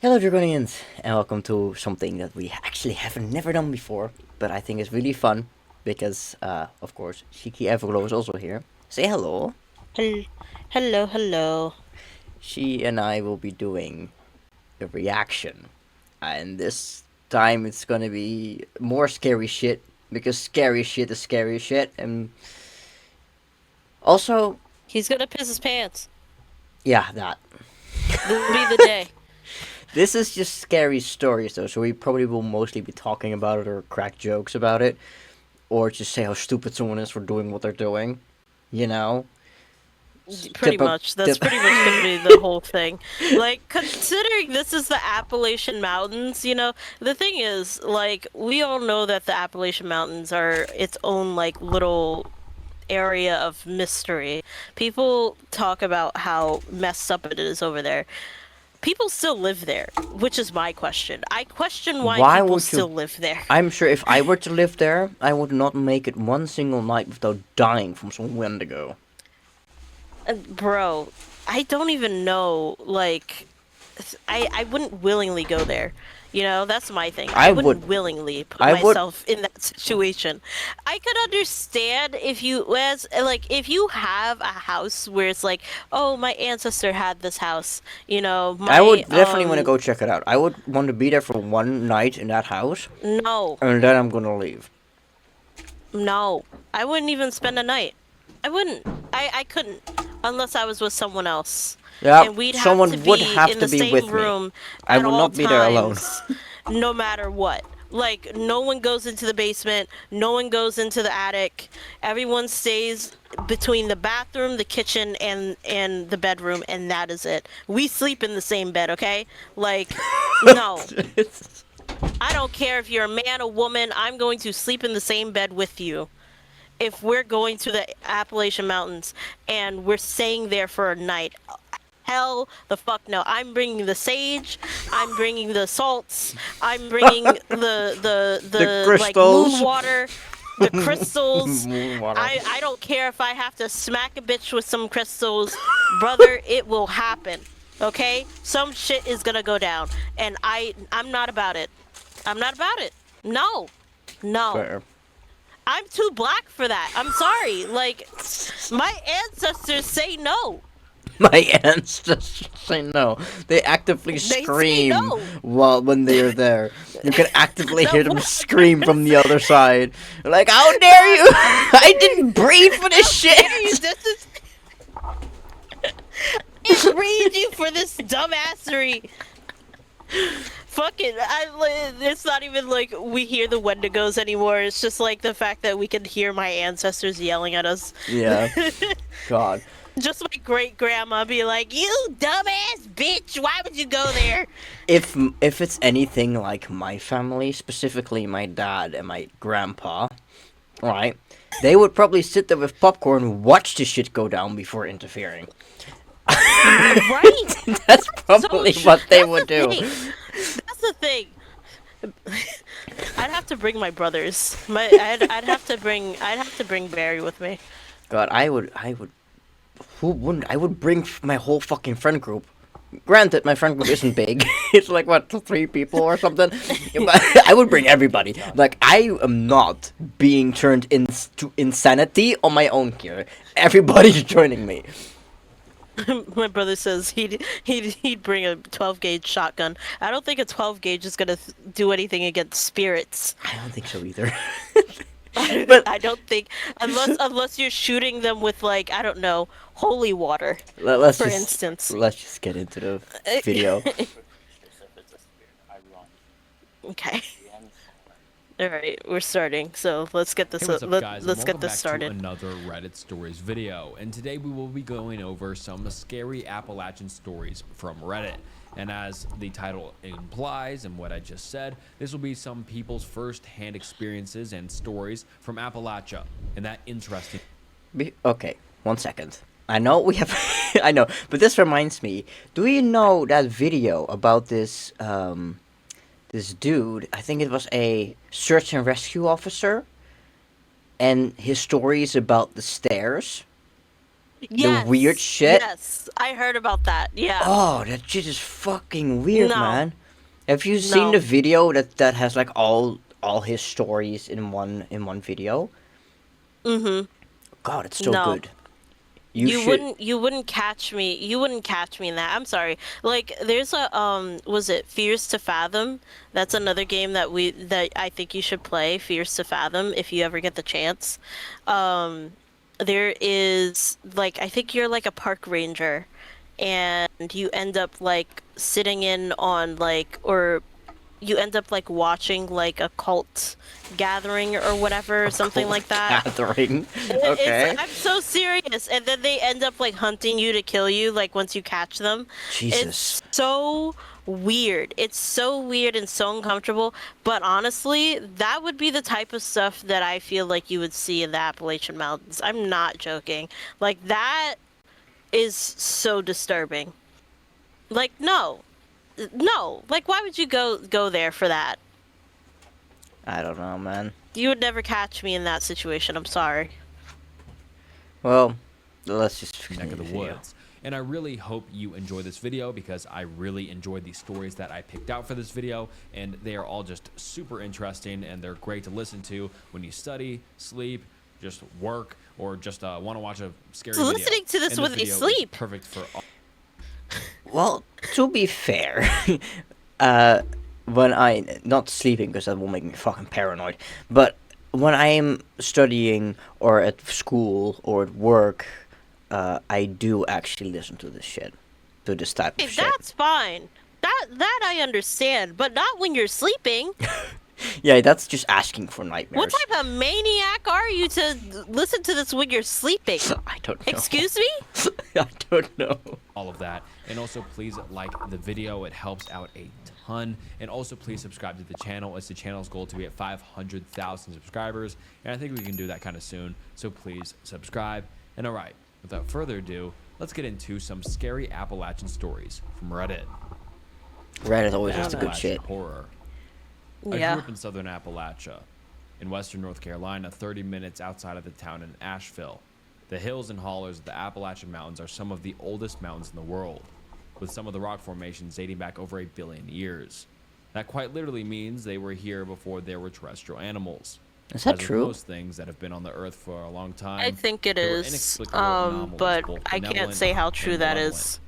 Hello Dragonians, and welcome to something that we actually haven't never done before, but I think is really fun, because, of course, Shiki Everglow is also here. Say hello. Hel- Hello, hello. She and I will be doing a reaction, and this time it's gonna be more scary shit, because scary shit is scary shit, and also, He's gonna piss his pants. yeah, that. This'll be the day. This is just scary stories though, so we probably will mostly be talking about it or crack jokes about it, or just say how stupid someone is for doing what they're doing. You know, Pretty typical. much. That's pretty much gonna be the whole thing. Like, considering this is the Appalachian Mountains, the thing is, like, we all know that the Appalachian Mountains are its own, like, little area of mystery. People talk about how messed up it is over there. People still live there, which is my question. I question why Why people would you? still live there. I'm sure if I were to live there, I would not make it one single night without dying from some Wendigo. Bro, I don't even know. Like, I wouldn't willingly go there. That's my thing. I I would. wouldn't willingly put I would. myself in that situation. I could understand if if you have a house where it's like, oh, my ancestor had this house. I My would definitely want to go check it out. I would want to be there for one night in that house, no, and then I'm gonna leave. no, I wouldn't even spend a night. I wouldn't. I couldn't unless I was with someone else. Yeah, And we'd have to someone would be have in to the be same with me. room I at would all not be there alone. times, no matter what. Like, no one goes into the basement, no one goes into the attic. Everyone stays between the bathroom, the kitchen, and the bedroom, and that is it. We sleep in the same bed, okay? Like, no. I don't care if you're a man or woman, I'm going to sleep in the same bed with you if we're going to the Appalachian Mountains and we're staying there for a night. Hell the fuck no. I'm bringing the sage, I'm bringing the salts, I'm bringing The the like moon crystals. water, the crystals. Moon water. I don't care if I have to smack a bitch with some crystals. Brother, it will happen. Okay? Some shit is going to go down and I'm not about it. I'm not about it. No. No. Fair. I'm too black for that. I'm sorry. Like, my ancestors say no. My ancestors say no. They actively They say scream no. when they are there. You can actively No, hear them what scream from the other side. Like, how dare you! I didn't breathe for this shit! This is I read you for this dumbassery. Fucking, it's not even like we hear the Wendigos anymore. It's just like the fact that we can hear my ancestors yelling at us. Yeah. God. Just my great grandma be like, "You dumbass bitch! Why would you go there?" If it's anything like my family, specifically my dad and my grandpa, right? They would probably sit there with popcorn and watch the shit go down before interfering. Right? That's So probably what they that's would the do. thing. That's the thing. I'd have to bring my brothers. I'd have to bring Barry with me. God, I would. Who wouldn't? I would bring my whole fucking friend group. Granted, my friend group isn't big. It's like what, 3 people or something. But I would bring everybody. Like, I am not being turned into insanity on my own here. Everybody's joining me. My brother says he'd bring a 12 gauge shotgun. I don't think a 12 gauge is gonna do anything against spirits. I don't think so either. But I don't think unless you're shooting them with, like, I don't know, holy water, let's for just instance. let's just get into the video. Okay. All right, we're starting. So let's get this Hey, what's up, guys? let's get Welcome this back started. to another Reddit Stories video. And today we will be going over some scary Appalachian stories from Reddit. And as the title implies and what I just said, this will be some people's first-hand experiences and stories from Appalachia. And that interesting. Okay, 1 second. I know we have. I know, but this reminds me. Do you know that video about this dude? I think it was a search and rescue officer, and his stories about the stairs. Yes. weird shit. Yes, I heard about that. Yeah. Oh, that shit is fucking weird, No. man. Have you seen No. the video that has like all his stories in one video? Mhm. God, it's so No. good. You should. You wouldn't catch me. You wouldn't catch me in that. I'm sorry. Like there's a was it Fears to Fathom? That's another game that I think you should play, Fears to Fathom, if you ever get the chance. Um there is like I think you're like a park ranger and you end up like sitting in on like or you end up like watching like a cult gathering or whatever, something Cult like that. gathering. It's Okay. I'm so serious, and then they end up like hunting you to kill you, like once you catch them. Jesus. It's so weird. It's so weird and so uncomfortable. But honestly, that would be the type of stuff that I feel like you would see in the Appalachian Mountains. I'm not joking. Like that is so disturbing. Like no. Like why would you go there for that? I don't know, man. You would never catch me in that situation. I'm sorry. Well, let's just neck continue of the the video. woods. And I really hope you enjoy this video because I really enjoyed the stories that I picked out for this video, and they are all just super interesting and they're great to listen to when you study, sleep, just work, or just want to watch a scary So video. listening to this And when they video is sleep. perfect for all. Well, to be fair, when I not sleeping because that will make me fucking paranoid, but when I'm studying or at school or at work, I do actually listen to this shit, to this type Hey, of shit. that's fine. That I understand, but not when you're sleeping. Yeah, that's just asking for What nightmares. type of maniac are you to listen to this when you're sleeping? I don't know. Excuse me? I don't know. All of that, and also please like the video, it helps out a ton. And also please subscribe to the channel. It's the channel's goal to be at 500,000 subscribers, and I think we can do that kind of soon, so please subscribe. And all right, without further ado, let's get into some scary Appalachian stories from Reddit. Reddit always has the good Appalachian shit. horror. I Yeah. grew up in southern Appalachia, in western North Carolina, 30 minutes outside of the town in Asheville. The hills and hollers of the Appalachian Mountains are some of the oldest mountains in the world, with some of the rock formations dating back over 1 billion years. That quite literally means they were here before there were terrestrial animals. Is that As with true? most things that have been on the earth for a long time, I think it there were is. inexplicable anomalies, But both I can't benevolent say how and true that malevolent. is.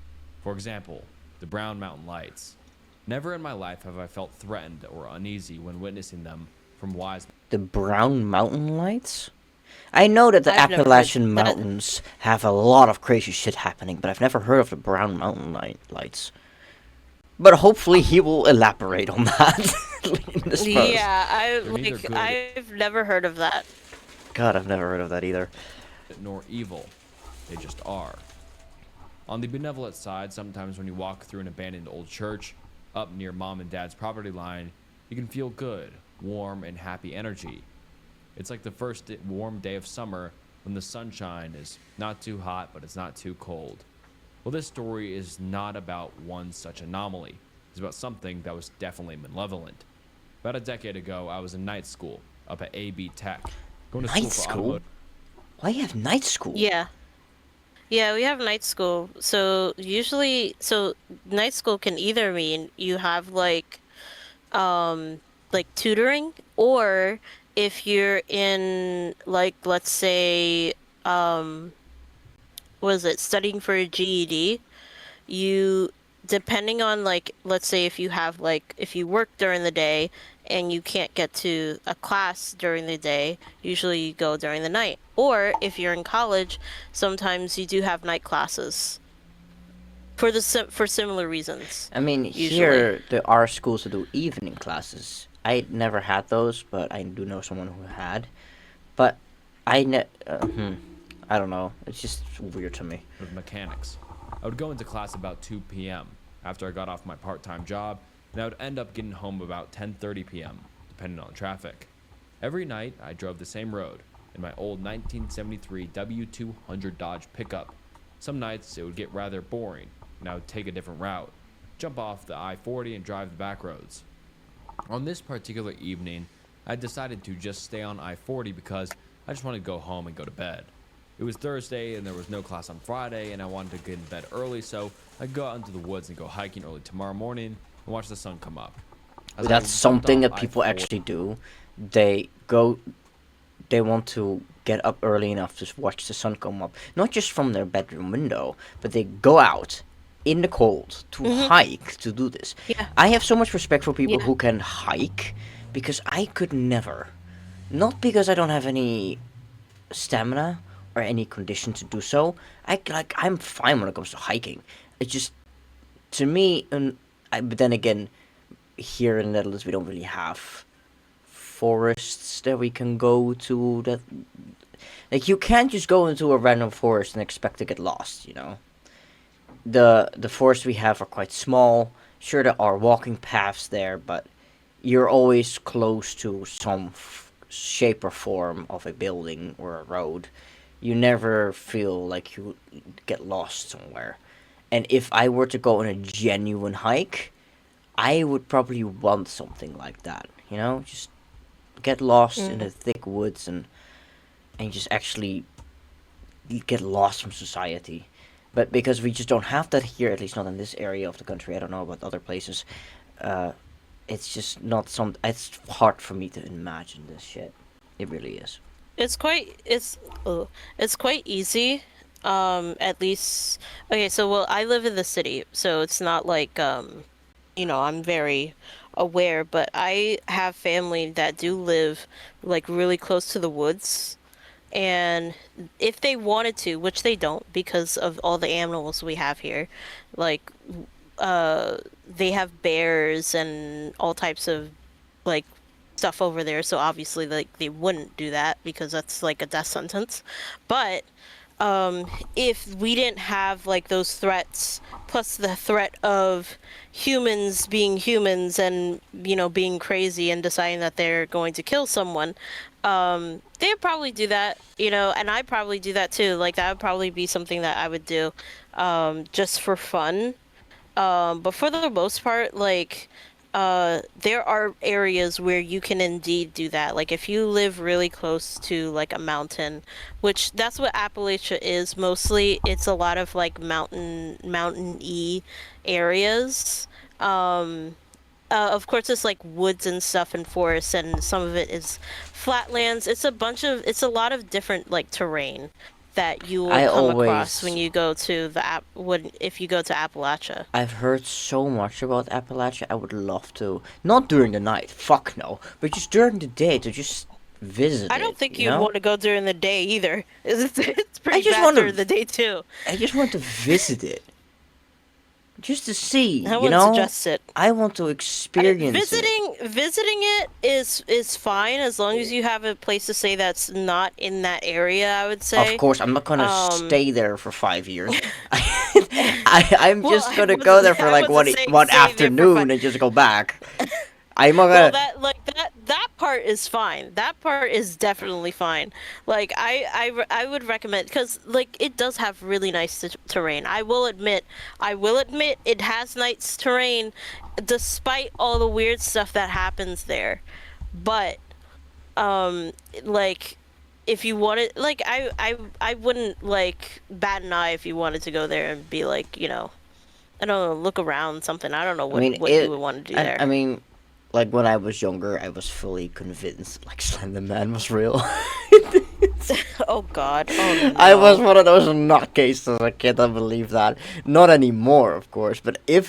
For example, the Brown Mountain Lights. Never in my life have I felt threatened or uneasy when witnessing them from wise. The Brown Mountain Lights? I know that the I've never heard Appalachian that. Mountains have a lot of crazy shit happening, but I've never heard of the Brown Mountain Lights. But hopefully he will elaborate on that in this post. Yeah, They're neither good- I've never heard of that. God, I've never heard of that either. Nor evil. They just are. On the benevolent side, sometimes when you walk through an abandoned old church, up near mom and dad's property line, you can feel good, warm, and happy energy. It's like the first warm day of summer when the sunshine is not too hot, but it's not too cold. Well, this story is not about one such anomaly. It's about something that was definitely malevolent. About a decade ago, I was in night school up at AB Tech. Going to Night for school? automotive. Why you have night school? Yeah. Yeah, we have night school. So night school can either mean you have like tutoring, or if you're in like let's say what is it, studying for a GED, you depending on like let's say if you have like if you work during the day and you can't get to a class during the day, usually you go during the night. Or if you're in college, sometimes you do have night classes for for similar reasons. I mean, Usually. here there are schools that do evening classes. I never had those, but I do know someone who had. But I don't know. It's just weird to me. With mechanics. I would go into class about 2 p.m. after I got off my part-time job, and I would end up getting home about 10:30 p.m., depending on traffic. Every night, I drove the same road in my old 1973 W200 Dodge pickup. Some nights, it would get rather boring, and I would take a different route, jump off the I-40 and drive the back roads. On this particular evening, I decided to just stay on I-40 because I just wanted to go home and go to bed. It was Thursday and there was no class on Friday, and I wanted to get in bed early so I could go out into the woods and go hiking early tomorrow morning and watch the sun come up. As I That's jumped something off that people I-4 actually do. They go, they want to get up early enough to watch the sun come up, not just from their bedroom window, but they go out in the cold to hike to do this. Yeah. I have so much respect for people Yeah. who can hike, because I could never. Not because I don't have any stamina or any condition to do so. I'm fine when it comes to hiking. It's just, to me, but then again, here in the Netherlands we don't really have forests that we can go to. That, like, you can't just go into a random forest and expect to get lost. You know, the forests we have are quite small. Sure, there are walking paths there, but you're always close to some shape or form of a building or a road. You never feel like you get lost somewhere. And if I were to go on a genuine hike, I would probably want something like that. You know, just get lost in the thick woods and just actually get lost from society. But because we just don't have that here, at least not in this area of the country, I don't know about other places. It's just not some. It's hard for me to imagine this shit. It really is. It's quite easy. At least okay. So well, I live in the city, so it's not like I'm very aware. But I have family that do live like really close to the woods, and if they wanted to, which they don't because of all the animals we have here, like they have bears and all types of like stuff over there, so obviously like they wouldn't do that because that's like a death sentence. But if we didn't have like those threats plus the threat of humans being humans and being crazy and deciding that they're going to kill someone, they'd probably do that, and I'd probably do that too. Like that would probably be something that I would do just for fun. But for the most part, like, there are areas where you can indeed do that. Like, if you live really close to, like, a mountain, which that's what Appalachia is mostly. It's a lot of, like, mountain-y areas. Of course, it's, like, woods and stuff and forests, and some of it is flatlands. It's a lot of different, like, terrain that you will come across when you go to if you go to Appalachia. I've heard so much about Appalachia. I would love to, not during the night, fuck no, but just during the day to just visit. I don't think you'd want to go during the day either. It's pretty just bad wanna- during the day too. I just want to visit it, just to see. I wouldn't suggest it. I want to experience Visiting it is fine as long as you have a place to stay that's not in that area. I would say. Of course, I'm not gonna stay there for 5 years. I'm just gonna go there for like one afternoon and just go back. I'm not gonna. Well, that part is fine. That part is definitely fine. Like I would recommend, because like it does have really nice terrain. I will admit it has nice terrain, despite all the weird stuff that happens there. But like if you wanted, like I wouldn't like bat an eye if you wanted to go there and be like, I don't know, look around something. I don't know what you would want to do there. I mean, like when I was younger, I was fully convinced like Slender Man was real. Oh God! Oh, no. I was one of those nutcases. I can't believe that. Not anymore, of course. But if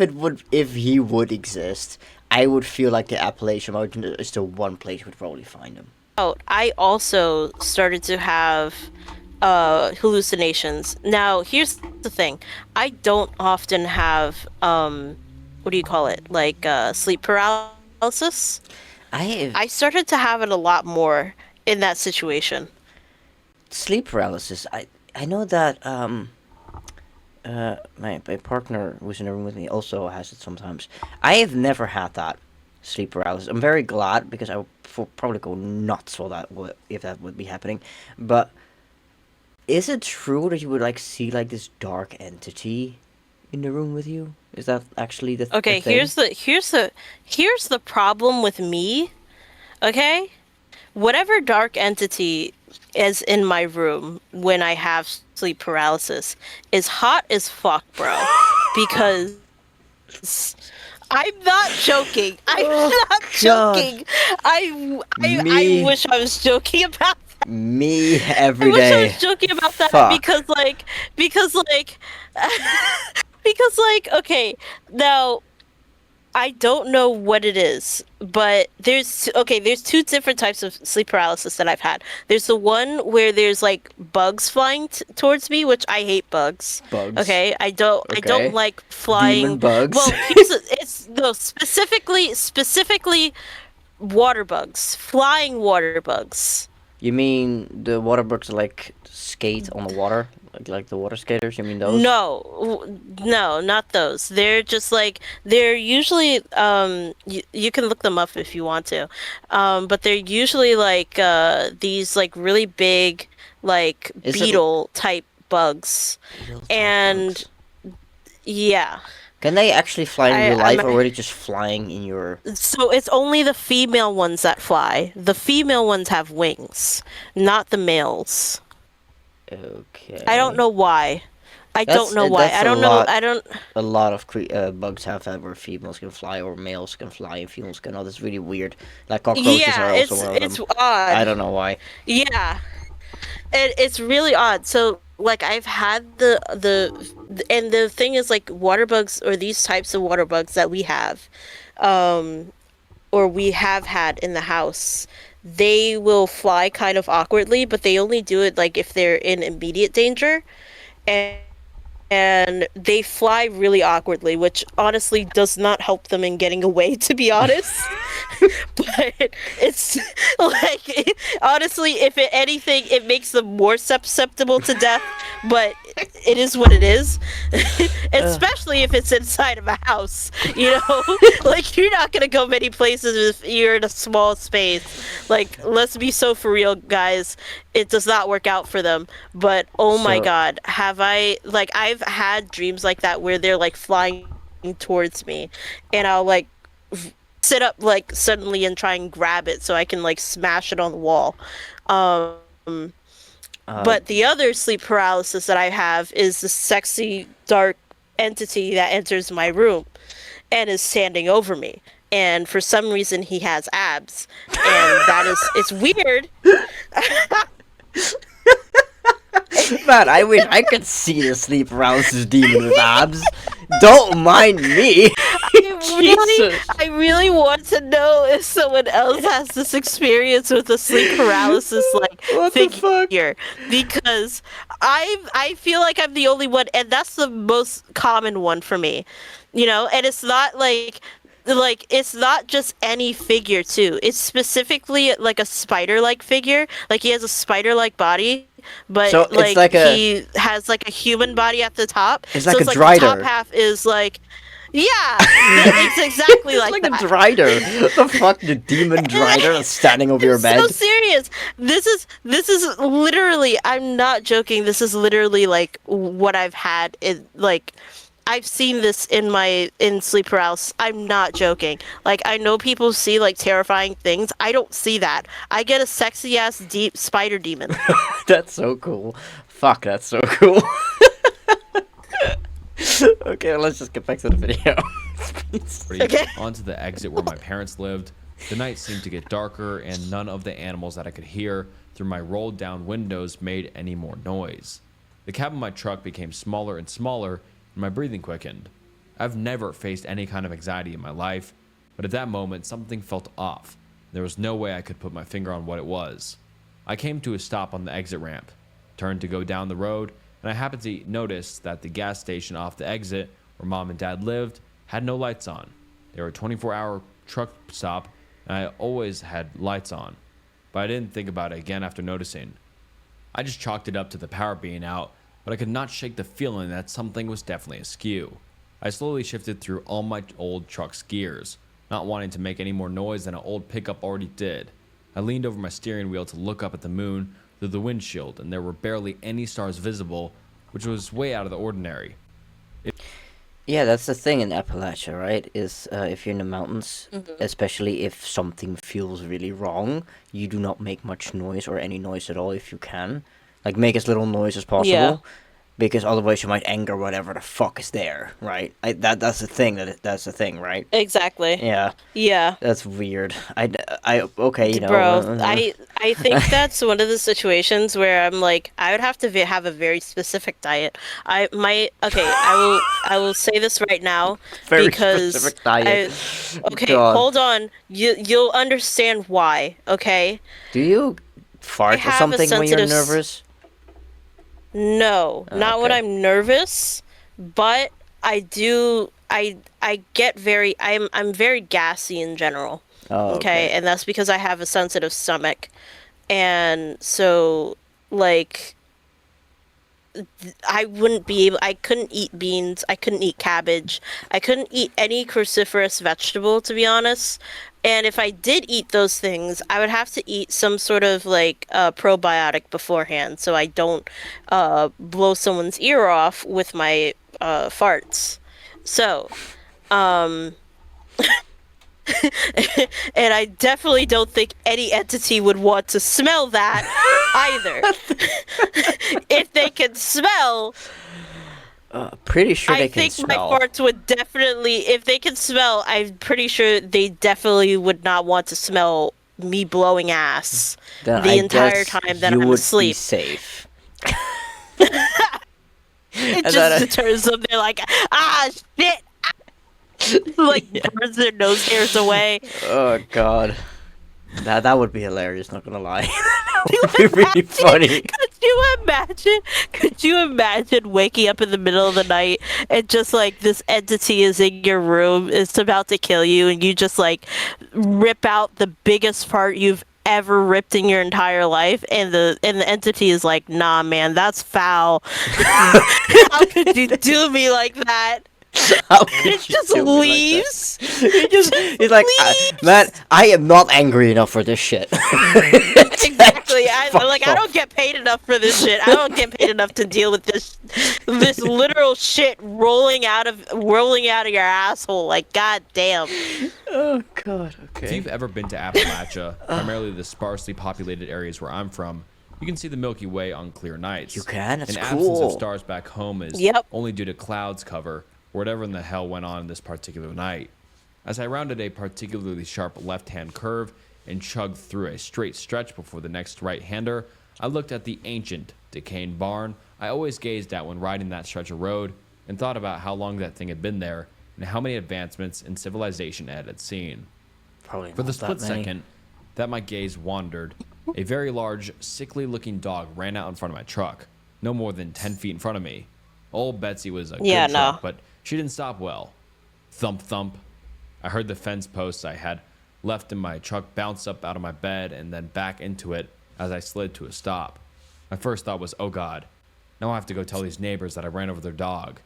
he would exist, I would feel like the Appalachian Mountain is the one place you would probably find him. Oh, I also started to have hallucinations. Now, here's the thing: I don't often have what do you call it? Like sleep paralysis. I started to have it a lot more in that situation. Sleep paralysis. I know that my partner who's in the room with me also has it sometimes. I have never had that sleep paralysis. I'm very glad, because I would probably go nuts if that would be happening. But is it true that you would like see like this dark entity in the room with you? Is that actually the okay? The thing? Here's the problem with me. Okay, whatever dark entity as in my room when I have sleep paralysis is hot as fuck, bro. Because I'm not joking. I'm Oh, not God. joking. I Me, wish I was joking about that. me I every wish I was day. joking about that Fuck. because like because like okay, now I don't know what it is, but there's two different types of sleep paralysis that I've had. There's the one where there's like bugs flying towards me, which I hate bugs. Bugs. Okay, I don't Okay. like Demon flying. bugs. Well, it's no specifically water bugs, flying water bugs. You mean the water bugs like skate on the water? Like the water skaters? You mean those? No, not those. They're just like they're usually you can look them up if you want to. But they're usually like these like really big like Is it beetle type bugs. beetle type And bugs? yeah. Can they actually fly in I real I'm life, or are they just flying in your... So it's only the female ones that fly. The female ones have wings, not the males. I don't Okay. know why. I don't know why. That's I a don't know. lot. I don't. A lot of bugs have that where females can fly or males can fly and females cannot. It's really weird. Like cockroaches Yeah, are also one of it's them. I odd. don't know why. Yeah, it's really odd. So like I've had and the thing is like water bugs or these types of water bugs that we have, um, or we have had in the house. They will fly kind of awkwardly, but they only do it like if they're in immediate danger. And and they fly really awkwardly, which honestly does not help them in getting away, to be honest. But it's like, honestly, if anything, it makes them more susceptible to death, but it is what it is. Uh, Especially if it's inside of a house, you know? Like, you're not gonna go many places if you're in a small space. Like, let's be so for real, guys. It does not work out for them. But oh my so god, I've had dreams like that where they're like flying towards me, and I'll like sit up like suddenly and try and grab it so I can like smash it on the wall. Um, uh, but the other sleep paralysis that I have is the sexy dark entity that enters my room and is standing over me. And for some reason he has abs, and that is it's weird. man, I wish I could see the sleep paralysis demon with abs. Don't mind me. Jesus. I really want to know if someone else has this experience with a sleep paralysis like What the fuck? figure, because I feel like I'm the only one, and that's the most common one for me, you know. And it's not like it's not just any figure too. It's specifically like a spider-like figure. Like he has a spider-like body, but So it's like like a he has like a human body at the top. it's So like a it's like the top drider. half is like, yeah, it's exactly It's like like a that. drider. The fuck, the demon drider that's standing over your It's so bed. serious. This is literally. I'm not joking. This is literally like what I've had. I've seen this in sleep paralysis. I'm not joking. Like I know people see like terrifying things. I don't see that. I get a sexy ass deep spider demon. That's so cool. Fuck, that's so cool. Okay, well, let's just get back to the video. Okay. Onto the exit where my parents lived. The night seemed to get darker, and none of the animals that I could hear through my rolled down windows made any more noise. The cab of my truck became smaller and smaller, and my breathing quickened. I've never faced any kind of anxiety in my life, but at that moment something felt off. There was no way I could put my finger on what it was. I came to a stop on the exit ramp, turned to go down the road, and I happened to notice that the gas station off the exit where mom and dad lived had no lights on. They were a 24-hour truck stop, and I always had lights on, but I didn't think about it again after noticing. I just chalked it up to the power being out, but I could not shake the feeling that something was definitely askew. I slowly shifted through all my old truck's gears, not wanting to make any more noise than an old pickup already did. I leaned over my steering wheel to look up at the moon through the windshield, and there were barely any stars visible, which was way out of the ordinary. Yeah, that's the thing in Appalachia, right? Is if you're in the mountains, Hmm. especially if something feels really wrong, you do not make much noise or any noise at all if you can. Like, make as little noise as Yeah, possible, because otherwise you might anger whatever the fuck is there, right? That's the thing, that's the thing, right? exactly. Yeah, Yeah. that's weird. Okay, Bro, I think that's one of the situations where I'm like, I would have to have a very specific diet. I might, okay, I will say this right now very because specific diet. I, okay, God, hold on. You'll understand why, okay? do you I fart or have a something when you're sensitive nervous? No, not when Okay. I'm nervous, but I do I get very I'm very gassy in general. Oh, Okay, okay. and that's because I have a sensitive stomach. And so like I wouldn't be able I couldn't eat beans, I couldn't eat cabbage, I couldn't eat any cruciferous vegetable to be honest. And if I did eat those things, I would have to eat some sort of like probiotic beforehand so I don't blow someone's ear off with my farts. So, um and I definitely don't think any entity would want to smell that either. If they can smell, Pretty sure I they can think my smell. farts would definitely, if they can smell, I'm pretty sure they definitely would not want to smell me blowing ass Then the I entire guess time that you I'm would be asleep. safe. It And just then, deters them. They're like, ah, shit! Like, yeah. burns their nose hairs away. Oh god, that would be hilarious. Not gonna lie, that you would be really imagine? funny. Could you imagine? Could you imagine waking up in the middle of the night and just like this entity is in your room, it's about to kill you, and you just like rip out the biggest part you've ever ripped in your entire life, and the entity is like, nah, man, that's foul. How could you do me like that? How And it could you just do me like that? leaves. He just, Just he's like, man, leaves. I am not angry enough for this shit. Exactly. Fuck I off. don't get paid enough for this shit. I don't get paid enough to deal with this literal shit rolling out of your asshole. Like, god damn. Oh god. If Okay. you've ever been to Appalachia, primarily the sparsely populated areas where I'm from, you can see the Milky Way on clear nights. You can? That's An absence of cool. stars back home is Yep. only due to clouds cover or whatever in the hell went on this particular night. As I rounded a particularly sharp left-hand curve and chugged through a straight stretch before the next right-hander, I looked at the ancient, decaying barn I always gazed at when riding that stretch of road and thought about how long that thing had been there and how many advancements in civilization it had seen. Probably For the not split that many. second that my gaze wandered, a very large, sickly looking dog ran out in front of my truck, no more than 10 feet in front of me. Old Betsy was a Yeah, good no. truck, but she didn't stop well. Thump, thump. I heard the fence posts I had left in my truck bounce up out of my bed and then back into it as I slid to a stop. My first thought was, oh god, now I have to go tell these neighbors that I ran over their dog.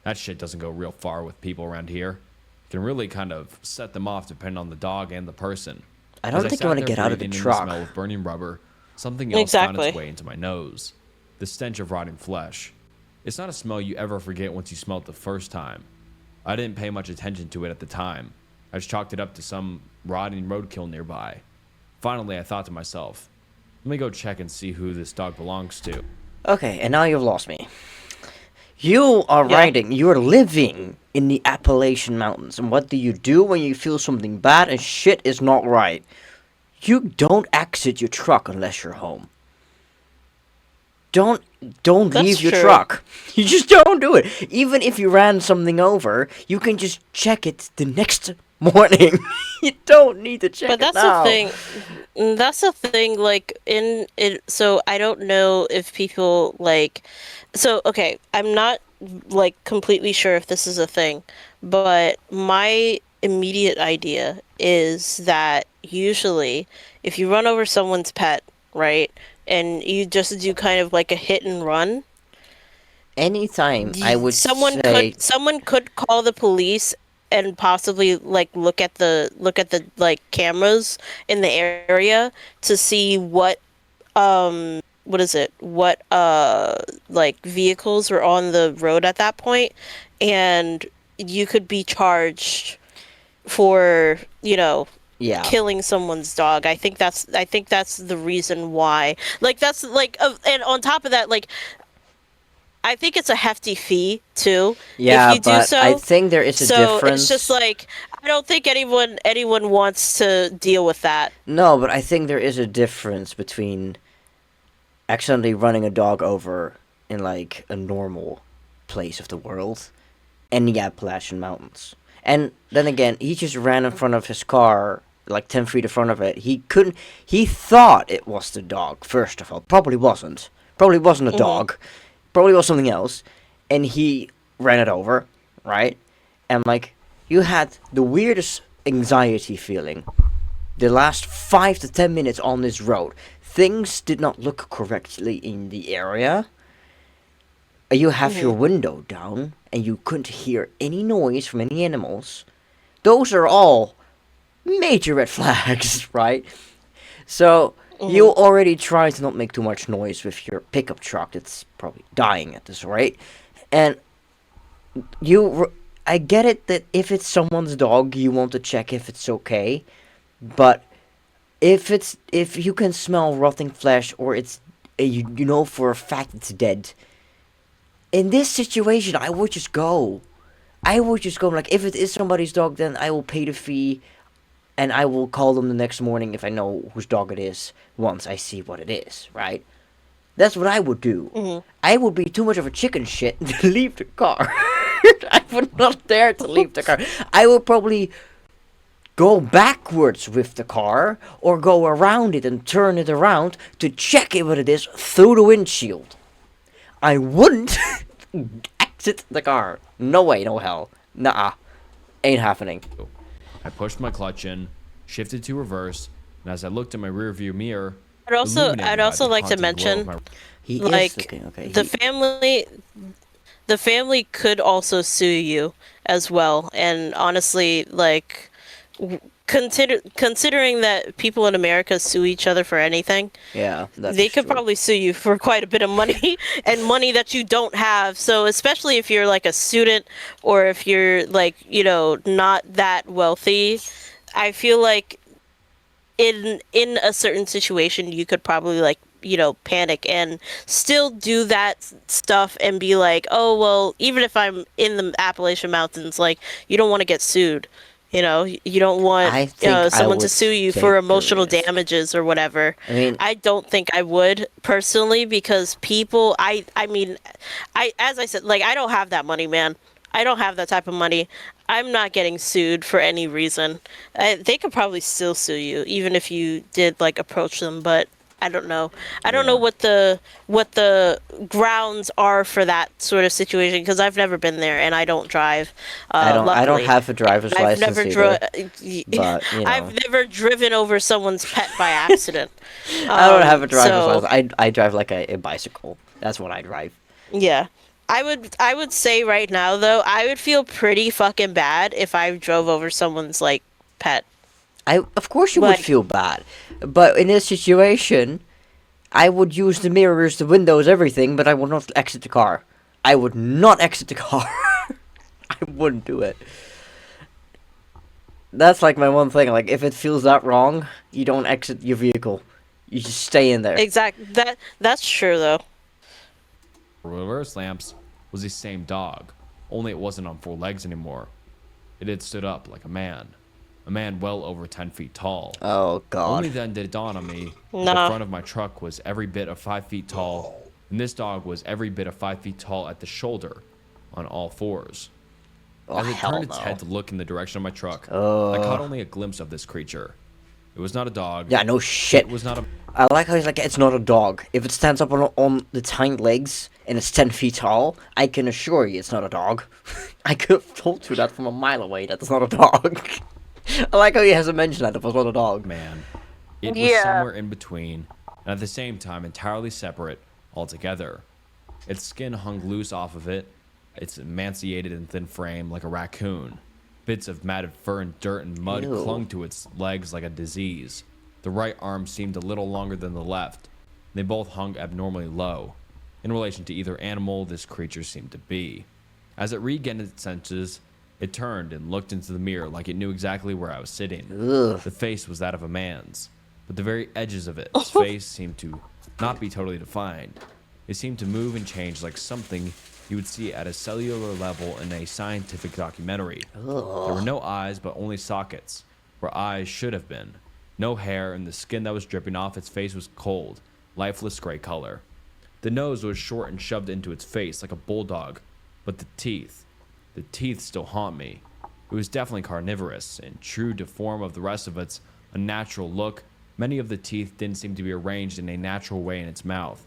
That shit doesn't go real far with people around here. It can really kind of set them off depending on the dog and the person. I As don't think you sat want to there get out of the breathing in truck. smell of burning rubber, something else found Exactly. its way into my nose. The stench of rotting flesh. It's not a smell you ever forget once you smell it the first time. I didn't pay much attention to it at the time. I just chalked it up to some rotting roadkill nearby. Finally, I thought to myself, let me go check and see who this dog belongs to. Okay, and now you've lost me. You are Yeah. you are living in the Appalachian Mountains, and what do you do when you feel something bad and shit is not right? You don't exit your truck unless you're home. Don't That's leave your true. truck. You just don't do it. Even if you ran something over, you can just check it the next morning. You don't need to check But it that's now. the thing. That's the thing. Like in it. So I don't know if people like. So okay, I'm not like completely sure if this is a thing, but my immediate idea is that usually if you run over someone's pet, right, and you just do kind of like a hit and run, Anytime I would say someone could call the police and possibly like look at the like cameras in the area to see what is it what like vehicles were on the road at that point, and you could be charged for, Yeah. killing someone's dog. I think that's the reason why. Like that's like and on top of that, like I think it's a hefty fee too if Yeah, you do but I so. think there is a So it's just difference. like I don't think anyone wants to deal with that. No, but I think there is a difference between accidentally running a dog over in like a normal place of the world and the Appalachian Mountains. And then again, he just ran in front of his car, like 10 feet in front of it. He couldn't. He thought it was the dog, first of all. Probably wasn't. Probably wasn't a Hmm. dog. Probably was something else. And he ran it over, right? And like, you had the weirdest anxiety feeling the last 5 to 10 minutes on this road. Things did not look correctly in the area. You have your Hmm. window down and you couldn't hear any noise from any animals. Those are all major red flags, right? So you Hmm. already try to not make too much noise with your pickup truck that's probably dying at this rate. And I get it that if it's someone's dog, you want to check if it's okay. But if you can smell rotting flesh or it's you know for a fact it's dead, in this situation, I would just go. I would just go. Like, if it is somebody's dog, then I will pay the fee, and I will call them the next morning if I know whose dog it is. Once I see what it is, right? That's what I would do. Hmm. I would be too much of a chicken shit to leave the car. I would not dare to leave the car. I would probably go backwards with the car or go around it and turn it around to check what it is through the windshield. I wouldn't exit the car. No way, no hell. Nah, ain't happening. I pushed my clutch in, shifted to reverse, and as I looked in my rearview mirror, I'd illuminated by also the like to haunting glow of mention, my He is like looking okay. the family the family could also sue you as well. And honestly, like considering that people in America sue each other for anything, Yeah, that they is could true. probably sue you for quite a bit of money and money that you don't have. So especially if you're like a student or if you're like, not that wealthy, I feel like in a certain situation you could probably like panic and still do that stuff and be like, oh well, even if I'm in the Appalachian Mountains, like you don't want to get sued. You don't want I think I someone to would sue you for take the emotional risk. damages or whatever. I mean, I don't think I would personally, because people, I mean, as I said, like I don't have that money, man. I don't have that type of money. I'm not getting sued for any reason. They could probably still sue you, even if you did like approach them. But I don't know. I don't know yeah. what the grounds are for that sort of situation, because I've never been there and I don't drive. I don't Luckily, have a driver's and I've license never either, but I've never driven over someone's pet by accident. I don't have a driver's So license. I drive like a bicycle. That's what I drive. yeah. I would say right now though, I would feel pretty fucking bad if I drove over someone's like pet. Of course you would Like feel bad, but in this situation, I would use the mirrors, the windows, everything, but I would not exit the car. I would not exit the car. I wouldn't do it. That's like my one thing. Like, if it feels that wrong, you don't exit your vehicle. You just stay in there. that's true though. reverse lamps was the same dog, only it wasn't on four legs anymore. It had stood up like a man well over 10 feet tall. Oh Only God. then did it dawn on me that the Nah. front of my truck was every bit of 5 feet tall, and this dog was every bit of 5 feet tall at the shoulder, on all fours. Oh As it hell turned its no. head to look in the direction of my truck, I caught only a glimpse of this creature. It was not a dog. Yeah, no shit. It was not a. I like how he's like, it's not a dog. If it stands up on its hind legs and it's 10 feet tall, I can assure you it's not a dog. I could have told you that from a mile away that it's not a dog. I like how he hasn't mentioned that it was not a dog. Man. It was Yeah. somewhere in between, and at the same time entirely separate altogether. Its skin hung loose off of it, its emaciated and thin frame like a raccoon. Bits of matted fur and dirt and mud Ew. clung to its legs like a disease. The right arm seemed a little longer than the left. They both hung abnormally low, in relation to either animal this creature seemed to be. As it regained its senses, It turned and looked into the mirror like it knew exactly where I was sitting. Ugh. The face was that of a man's, but the very edges of its face seemed to not be totally defined. It seemed to move and change like something you would see at a cellular level in a scientific documentary. There were no eyes, but only sockets, where eyes should have been. No hair, and the skin that was dripping off its face was cold, lifeless gray color. The nose was short and shoved into its face like a bulldog, but the teeth still haunt me. It was definitely carnivorous, and true to form of the rest of its unnatural look, many of the teeth didn't seem to be arranged in a natural way in its mouth.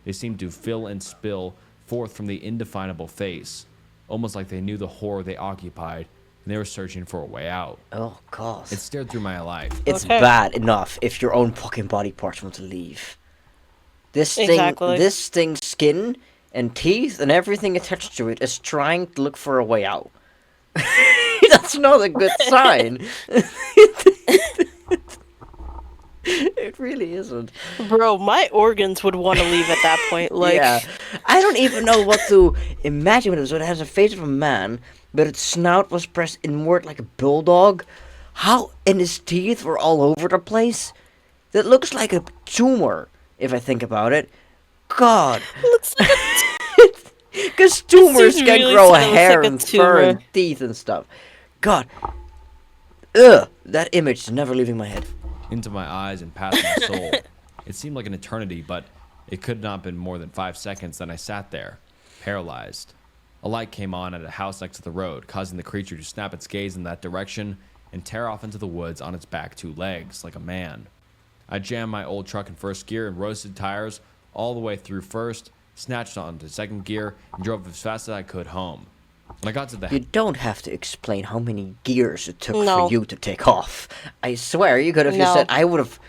They seemed to fill and spill forth from the indefinable face, almost like they knew the horror they occupied and they were searching for a way out. Oh, God. It stared through my life. It's Okay. bad enough if your own fucking body parts want to leave. Exactly. This thing's skin and teeth and everything attached to it is trying to look for a way out. That's not a good sign. It really isn't. Bro, my organs would want to leave at that point. Like, Yeah. I don't even know what to imagine with it. So it has a face of a man, but its snout was pressed inward like a bulldog. How? And his teeth were all over the place? That looks like a tumor, if I think about it. God. looks like Because tumors seems can really grow sad. It looks hair like a and fur and tumor. teeth and stuff. God. Ugh. That image is never leaving my head. Into my eyes and past my soul. It seemed like an eternity, but it could not have been more than 5 seconds. Then I sat there, paralyzed. A light came on at a house next to the road, causing the creature to snap its gaze in that direction and tear off into the woods on its back 2 legs, like a man. I jammed my old truck in first gear and roasted tires all the way through first, snatched onto second gear, and drove as fast as I could home. When I got to the You don't have to explain how many gears it took No. for you to take off. I swear, you could have just No. said, I would have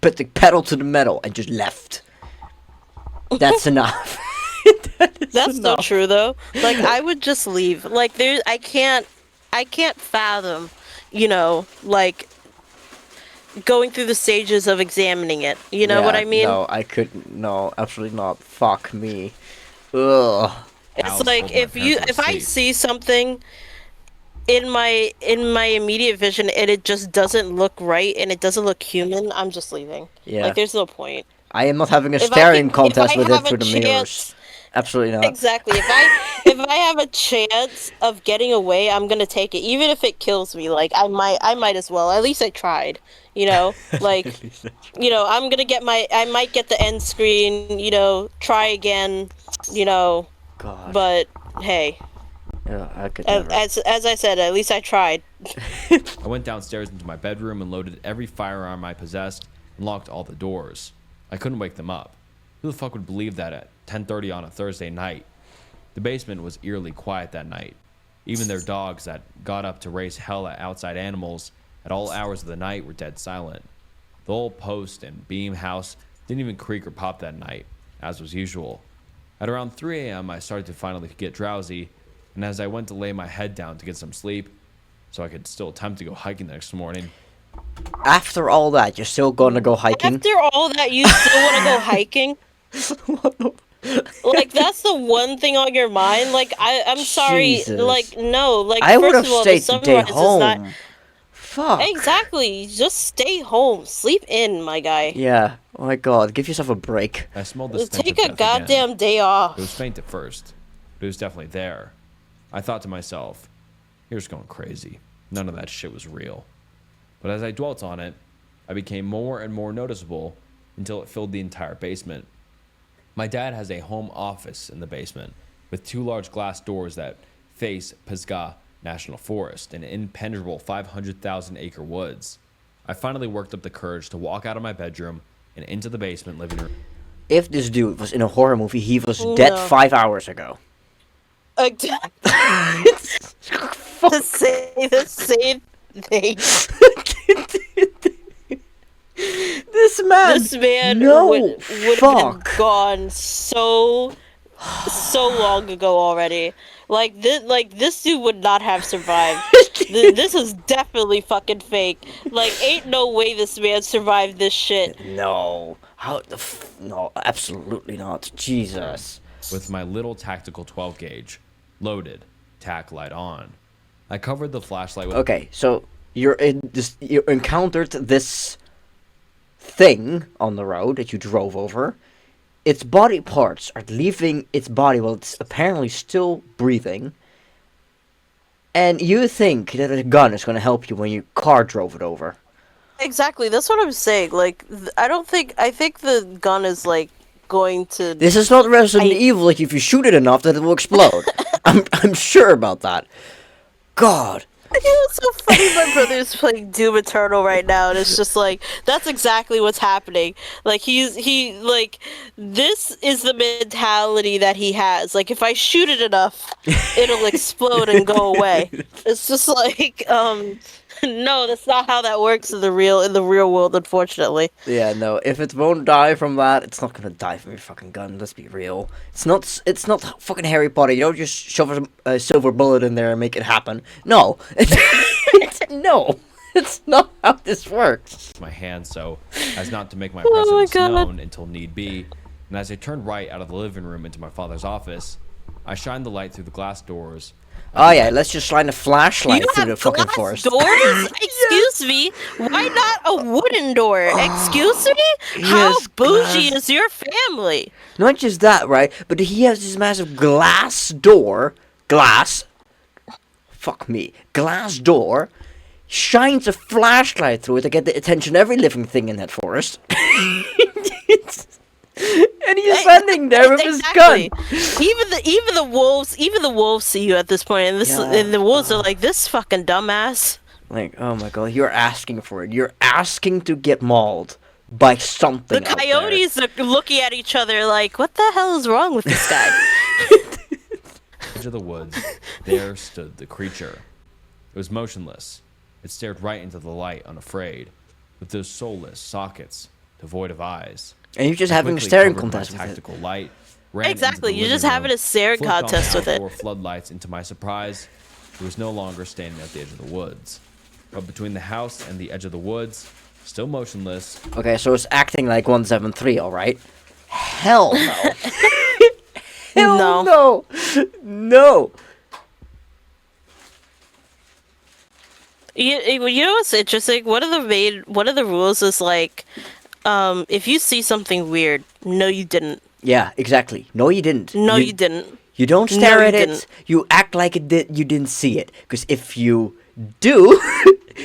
put the pedal to the metal and just left. That's enough. that's so enough. true though. Like, I would just leave. Like, I can't fathom, like going through the stages of examining it. You know what Yeah, I mean? No, I couldn't. No, absolutely not. Fuck me. Ugh. It's house like full of my parents if I asleep. see something in my immediate vision and it just doesn't look right and it doesn't look human, I'm just leaving. Yeah. Like, there's no point. I am not having a If I staring can- if contest I with it have a through the mirrors. chance- Absolutely not. Exactly. If I have a chance of getting away, I'm gonna take it, even if it kills me. Like, I might as well. At least I tried. Like, I'm gonna I might get the end screen. Try again. God. But hey, Ugh, I could never. as I said, at least I tried. I went downstairs into my bedroom and loaded every firearm I possessed and locked all the doors. I couldn't wake them up. Who the fuck would believe that at 10:30 on a Thursday night? The basement was eerily quiet that night. Even their dogs that got up to raise hell at outside animals at all hours of the night were dead silent. The old post and beam house didn't even creak or pop that night, as was usual. At around 3 a.m., I started to finally get drowsy, and as I went to lay my head down to get some sleep, so I could still attempt to go hiking the next morning, After all that, you're still gonna go hiking? After all that, you still want to go hiking? Like, that's the one thing on your mind. Like, I'm sorry. Jesus. Like, no. Like, I would first have of all, the stayed today sunrise is not. home. Fuck. Exactly. Just stay home. Sleep in, my guy. Yeah. Oh my god. Give yourself a break. I smelled the stench Take of a death again. goddamn day off. It was faint at first, but it was definitely there. I thought to myself, you're just going crazy. None of that shit was real. But as I dwelt on it, I became more and more noticeable until it filled the entire basement. My dad has a home office in the basement with 2 large glass doors that face Pisgah National Forest and impenetrable 500,000 acre woods. I finally worked up the courage to walk out of my bedroom and into the basement living room. If this dude was in a horror movie, he was dead No. 5 hours ago. To say the same thing. This man. This man No. would have Fuck. been gone so long ago already. Like this dude would not have survived. This is definitely fucking fake. Like, ain't no way this man survived this shit. No. How the no, absolutely not. Jesus. With my little tactical 12 gauge loaded, tack light on. I covered the flashlight with Okay, so you encountered this thing on the road that you drove over. Its body parts are leaving its body while it's apparently still breathing. And you think that a gun is going to help you when your car drove it over. Exactly. That's what I'm saying. Like, I think the gun is like going to. This is not Resident Evil. Like, if you shoot it enough, that it will explode. I'm sure about that. God. It's so funny. My brother's playing Doom Eternal right now, and it's just like that's exactly what's happening. Like like this is the mentality that he has. Like if I shoot it enough, it'll explode and go away. It's just like no, that's not how that works in the real world, unfortunately. Yeah, no. If it won't die from that, it's not gonna die from your fucking gun. Let's be real. It's not fucking Harry Potter. You don't just shove a silver bullet in there and make it happen. No, no. It's not how this works. my hand so as not to make my Oh my presence God. known until need be. And as I turned right out of the living room into my father's office, I shined the light through the glass doors. Oh yeah, let's just shine a flashlight You through have the fucking glass forest. doors? Excuse me. Why not a wooden door? Excuse me. How Yes, bougie glass. is your family? Not just that, right? But he has this massive glass door. Glass. Fuck me. Glass door. Shines a flashlight through it to get the attention of every living thing in that forest. And he's standing there with his gun. Even the wolves see you at this point, and Yeah. and the wolves are like, this fucking dumbass. Like, oh my god, you're asking for it. You're asking to get mauled by something. The out there. coyotes are looking at each other like, what the hell is wrong with this guy? Edge of the woods, there stood the creature. It was motionless. It stared right into the light, unafraid, with those soulless sockets, devoid of eyes. And you're just having a Quickly staring covered my contest with it. tactical light. Ran Exactly, into the you're just living having room, a staring flipped on contest the with it. outdoor floodlights. And to my surprise, it was no longer standing at the edge of the woods, but between the house and the edge of the woods, still motionless. Okay, so it's acting like 173, alright? Hell no. Hell no. No. You know what's interesting? One of the rules is like, if you see something weird, no, you didn't. Yeah, exactly. No, you didn't. No, you didn't. You don't stare No, at you it. didn't. You act like you didn't see it. Because if you do,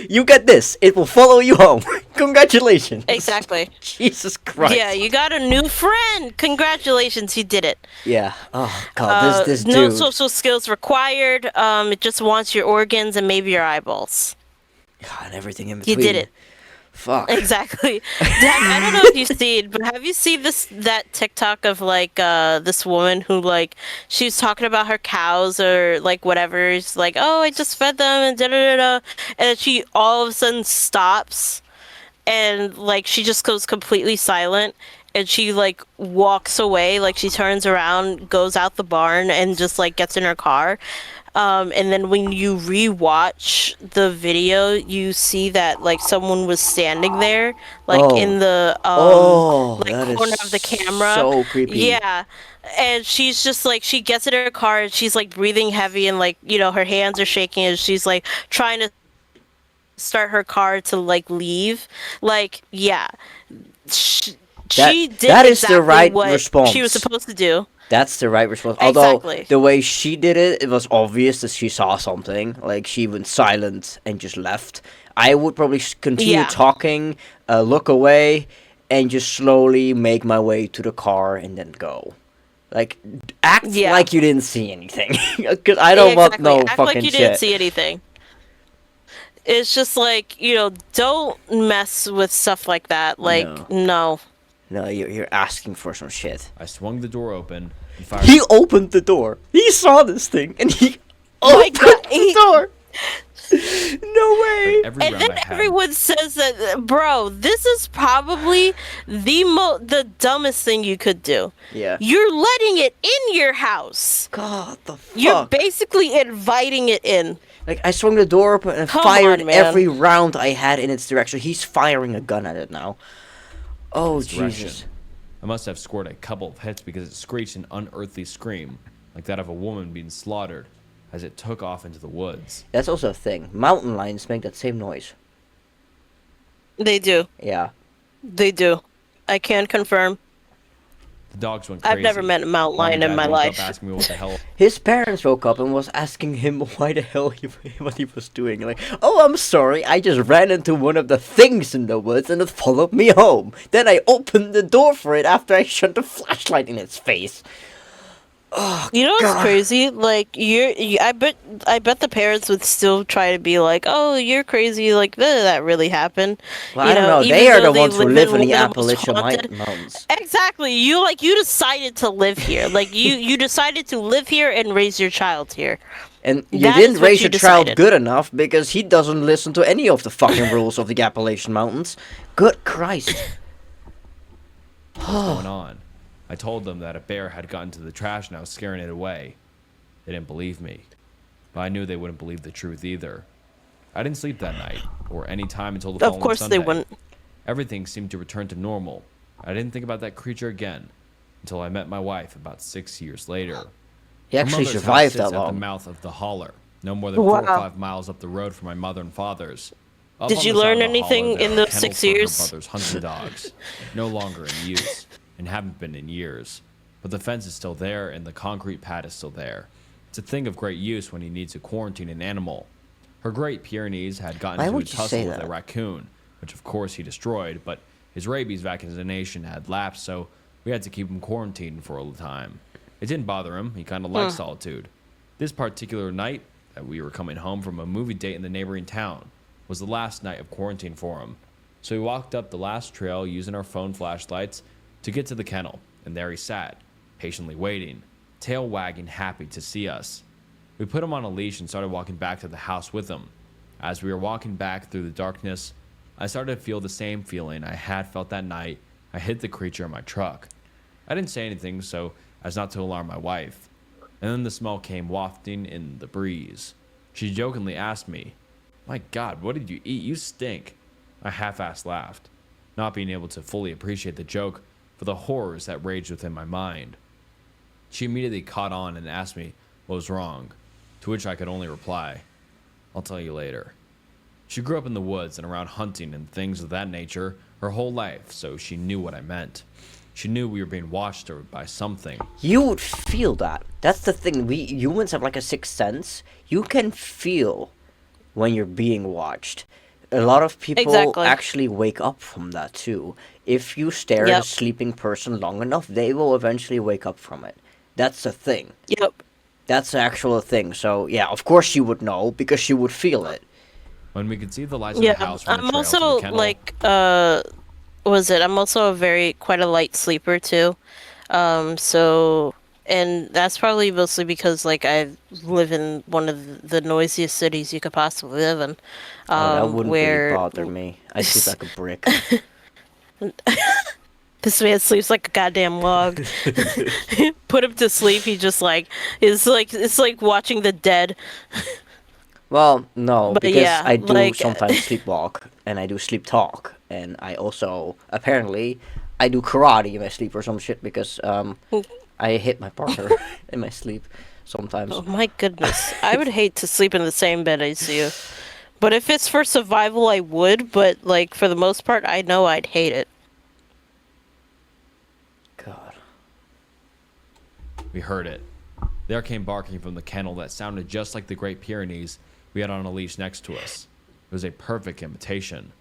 you get this. It will follow you home. Congratulations. Exactly. Jesus Christ. Yeah, you got a new friend. Congratulations, you did it. Yeah. Oh god, this no dude. social skills required. It just wants your organs and maybe your eyeballs. God, and everything in You between. did it. Fuck. Exactly. I don't know if you've seen, but have you seen that TikTok of like this woman who like she was talking about her cows or like whatever. It's like, oh, I just fed them and da da da da, and then she all of a sudden stops and like she just goes completely silent and she like walks away, like she turns around, goes out the barn and just like gets in her car. And then when you rewatch the video, you see that like someone was standing there, like Oh. in the like that corner is of the camera. so creepy. Yeah, and she's just like she gets in her car and she's like breathing heavy and like her hands are shaking and she's like trying to start her car to like leave. Like she did that is the exactly right what response. she was supposed to do. That's the right response. Although Exactly. the way she did it, it was obvious that she saw something. Like she went silent and just left. I would probably continue Yeah. talking, look away, and just slowly make my way to the car and then go. Like act Yeah. like you didn't see anything, because I don't want no Act fucking like you shit. didn't see anything. It's just like, don't mess with stuff like that. Like, no. No, you're asking for some shit. I swung the door open and fired. He opened the door. He saw this thing, and he my opened God, the door. No way. every And round then I had. everyone says that, bro, this is probably the dumbest thing you could do. Yeah. You're letting it in your house. God, the fuck. You're basically inviting it in. Like, I swung the door open and Come fired on, man. every round I had in its direction. He's firing a gun at it now. Oh, Direction. Jesus. I must have scored a couple of hits because it screeched an unearthly scream, like that of a woman being slaughtered. as it took off into the woods. That's also a thing. Mountain lions make that same noise. They do. Yeah. They do. I can confirm. The dogs went crazy. I've never met a mountain Mom and lion in Dad my woke life. up asking me what the hell. His parents woke up and was asking him why the hell what he was doing. Like, oh, I'm sorry, I just ran into one of the things in the woods and it followed me home. Then I opened the door for it after I shone the flashlight in its face. Oh, You know what's God. crazy? Like I bet the parents would still try to be like, "Oh, you're crazy." Like that really happened. Well, You I don't know, know. even They are though the ones who live in one the of most Appalachian haunted- Mountains. Exactly. You decided to live here. Like you decided to live here and raise your child here. And you That didn't is what raise you your child decided. good enough because he doesn't listen to any of the fucking rules of the Appalachian Mountains. Good Christ. What was going on? I told them that a bear had gotten to the trash and I was scaring it away. They didn't believe me, but I knew they wouldn't believe the truth either. I didn't sleep that night, or any time until the following Of course Sunday. they wouldn't. Everything seemed to return to normal. I didn't think about that creature again until I met my wife about 6 years later. He My actually mother's house survived sits that at the long. mouth of the holler, no more than 4 or Wow. 5 miles up the road from my mother and father's. Up Did on you the side learn of the anything holler, there in are those kennels 6 for her years? brother's hunting dogs, no longer in use, and haven't been in years. But the fence is still there, and the concrete pad is still there. It's a thing of great use when he needs to quarantine an animal. Her Great Pyrenees had gotten Why into a would you say tussle with a that? raccoon, which of course he destroyed, but his rabies vaccination had lapsed, so we had to keep him quarantined for a time. It didn't bother him, he kind of liked solitude. This particular night that we were coming home from a movie date in the neighboring town was the last night of quarantine for him. So we walked up the last trail using our phone flashlights to get to the kennel, and there he sat, patiently waiting, tail wagging, happy to see us. We put him on a leash and started walking back to the house with him. As we were walking back through the darkness, I started to feel the same feeling I had felt that night I hit the creature in my truck. I didn't say anything so as not to alarm my wife. And then the smell came wafting in the breeze. She jokingly asked me, "My God, what did you eat? You stink." I half-assed laughed, not being able to fully appreciate the joke for the horrors that raged within my mind. She immediately caught on and asked me what was wrong, to which I could only reply, "I'll tell you later." She grew up in the woods and around hunting and things of that nature her whole life, so she knew what I meant. She knew we were being watched by something. You would feel that. That's the thing. We humans have like a sixth sense. You can feel when you're being watched. A lot of people Exactly. actually wake up from that too. If you stare at Yep. a sleeping person long enough, they will eventually wake up from it. That's the thing. Yep. That's the actual thing. So yeah, of course you would know because you would feel it. When we could see the lights of Yeah. the house from the I'm trail to also the kennel, like I'm also quite a light sleeper too. So and that's probably mostly because like I live in one of the noisiest cities you could possibly live in. Oh, that wouldn't where really bother me. I sleep like a brick. this man sleeps like a goddamn log. Put him to sleep, he just like it's like watching the dead. Well, no, But because yeah, I do like- sometimes sleepwalk and I do sleep talk, and I also apparently I do karate in my sleep or some shit because I hit my partner in my sleep sometimes. Oh my goodness. I would hate to sleep in the same bed as you. But if it's for survival, I would. But, like, for the most part, I know I'd hate it. God. we heard it. There came barking from the kennel that sounded just like the Great Pyrenees we had on a leash next to us. It was a perfect imitation.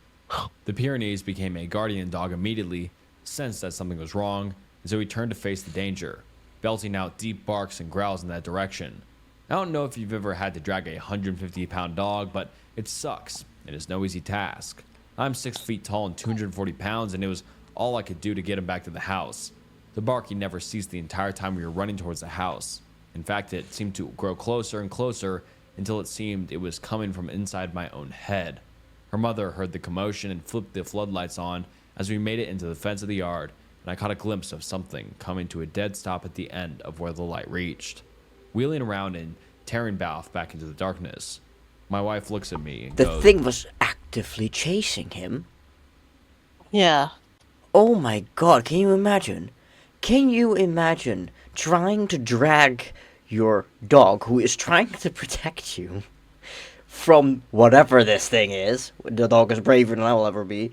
The Pyrenees became a guardian dog immediately, sensed that something was wrong, and so he turned to face the danger, belting out deep barks and growls in that direction. I don't know if you've ever had to drag a 150-pound dog, but it sucks, and it's no easy task. I'm 6 feet tall and 240 pounds, and it was all I could do to get him back to the house. The barking never ceased the entire time we were running towards the house. In fact, it seemed to grow closer and closer until it seemed it was coming from inside my own head. Her mother heard the commotion and flipped the floodlights on as we made it into the fence of the yard, and I caught a glimpse of something coming to a dead stop at the end of where the light reached, wheeling around and tearing back into the darkness. My wife looks at me and The goes, thing was actively chasing him. Yeah. Oh my god, can you imagine? Can you imagine trying to drag your dog, who is trying to protect you from whatever this thing is. The dog is braver than I will ever be.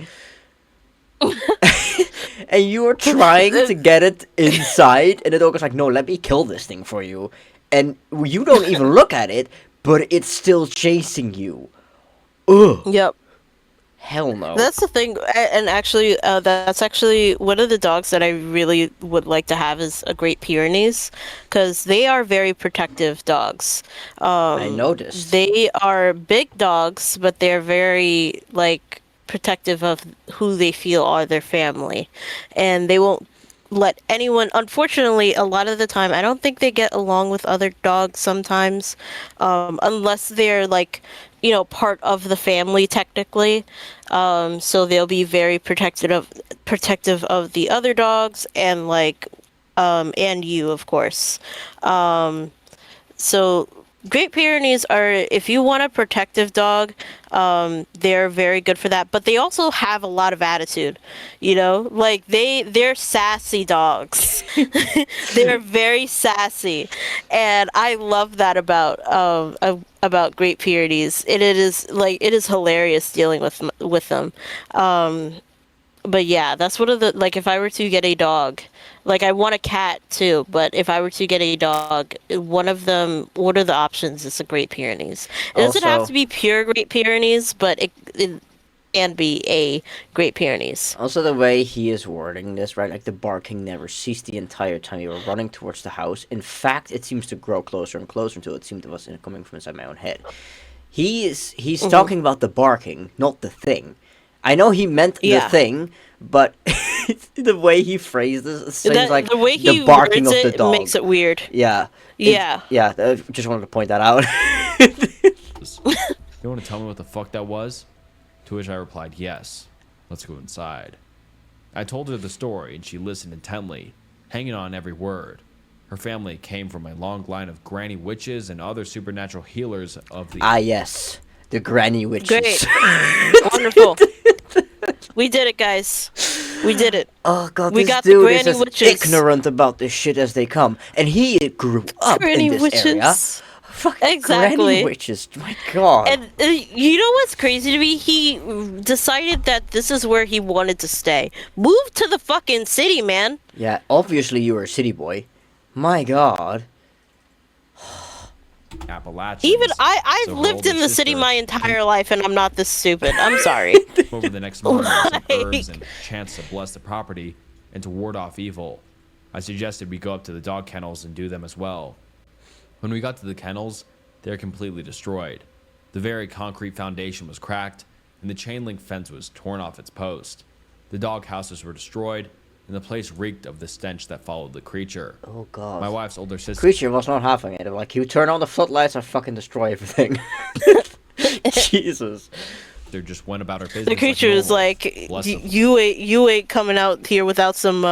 And you are trying to get it inside, and the dog is like, no, let me kill this thing for you. And you don't even look at it, but it's still chasing you. Ugh. Yep. Hell no. That's the thing, and actually, that's actually one of the dogs that I really would like to have is a Great Pyrenees, because they are very protective dogs. I noticed. They are big dogs, but they're very, like, protective of who they feel are their family, and they won't let anyone. Unfortunately, a lot of the time, I don't think they get along with other dogs sometimes, unless they're like, part of the family technically. So they'll be very protective of the other dogs and like, and you, of course. So Great Pyrenees are, if you want a protective dog, they're very good for that. But they also have a lot of attitude, like they're sassy dogs. They're very sassy, and I love that about Great Pyrenees. It is hilarious dealing with them. But yeah, that's one of the, like, if I were to get a dog, like, I want a cat too, but if I were to get a dog, one of the options is a Great Pyrenees. It doesn't have Also- to be pure Great Pyrenees, but it can be a Great Pyrenees. Also, the way he is wording this, right? Like, the barking never ceased the entire time you were running towards the house. In fact, it seems to grow closer and closer until it seemed to us coming from inside my own head. He's talking about the barking, not the thing. I know he meant the thing, but the way he phrased this, it seems like the way he the barking words of the it dog makes it weird. Yeah. Yeah. Yeah, I just wanted to point that out. You want to tell me what the fuck that was? To which I replied, yes. Let's go inside. I told her the story, and she listened intently, hanging on every word. Her family came from a long line of granny witches and other supernatural healers of the... Ah, yes. The granny witches. Great. Wonderful. We did it, guys. We did it. Oh god, We this got the dude granny is as witches. ignorant about this shit as they come. And he grew up Granny in this witches. area. Fucking Exactly. granny witches. My god. And you know what's crazy to me? He decided that this is where he wanted to stay. Move to the fucking city, man. Yeah, obviously you were a city boy. My god. Appalachians. Even I've So her lived in older the city sister my entire life, and I'm not this stupid. I'm sorry. over the next morning with some herbs Like- and chants to bless the property and to ward off evil. I suggested we go up to the dog kennels and do them as well. When we got to the kennels, they are completely destroyed. The very concrete foundation was cracked, and the chain link fence was torn off its post. The dog houses were destroyed, and the place reeked of the stench that followed the creature. Oh god. My wife's older sister Creature was not having it. Like, he would turn on the floodlights and fucking destroy everything. Jesus. just went about her business. The creature is normal. like, Bless them. you ain't coming out here without some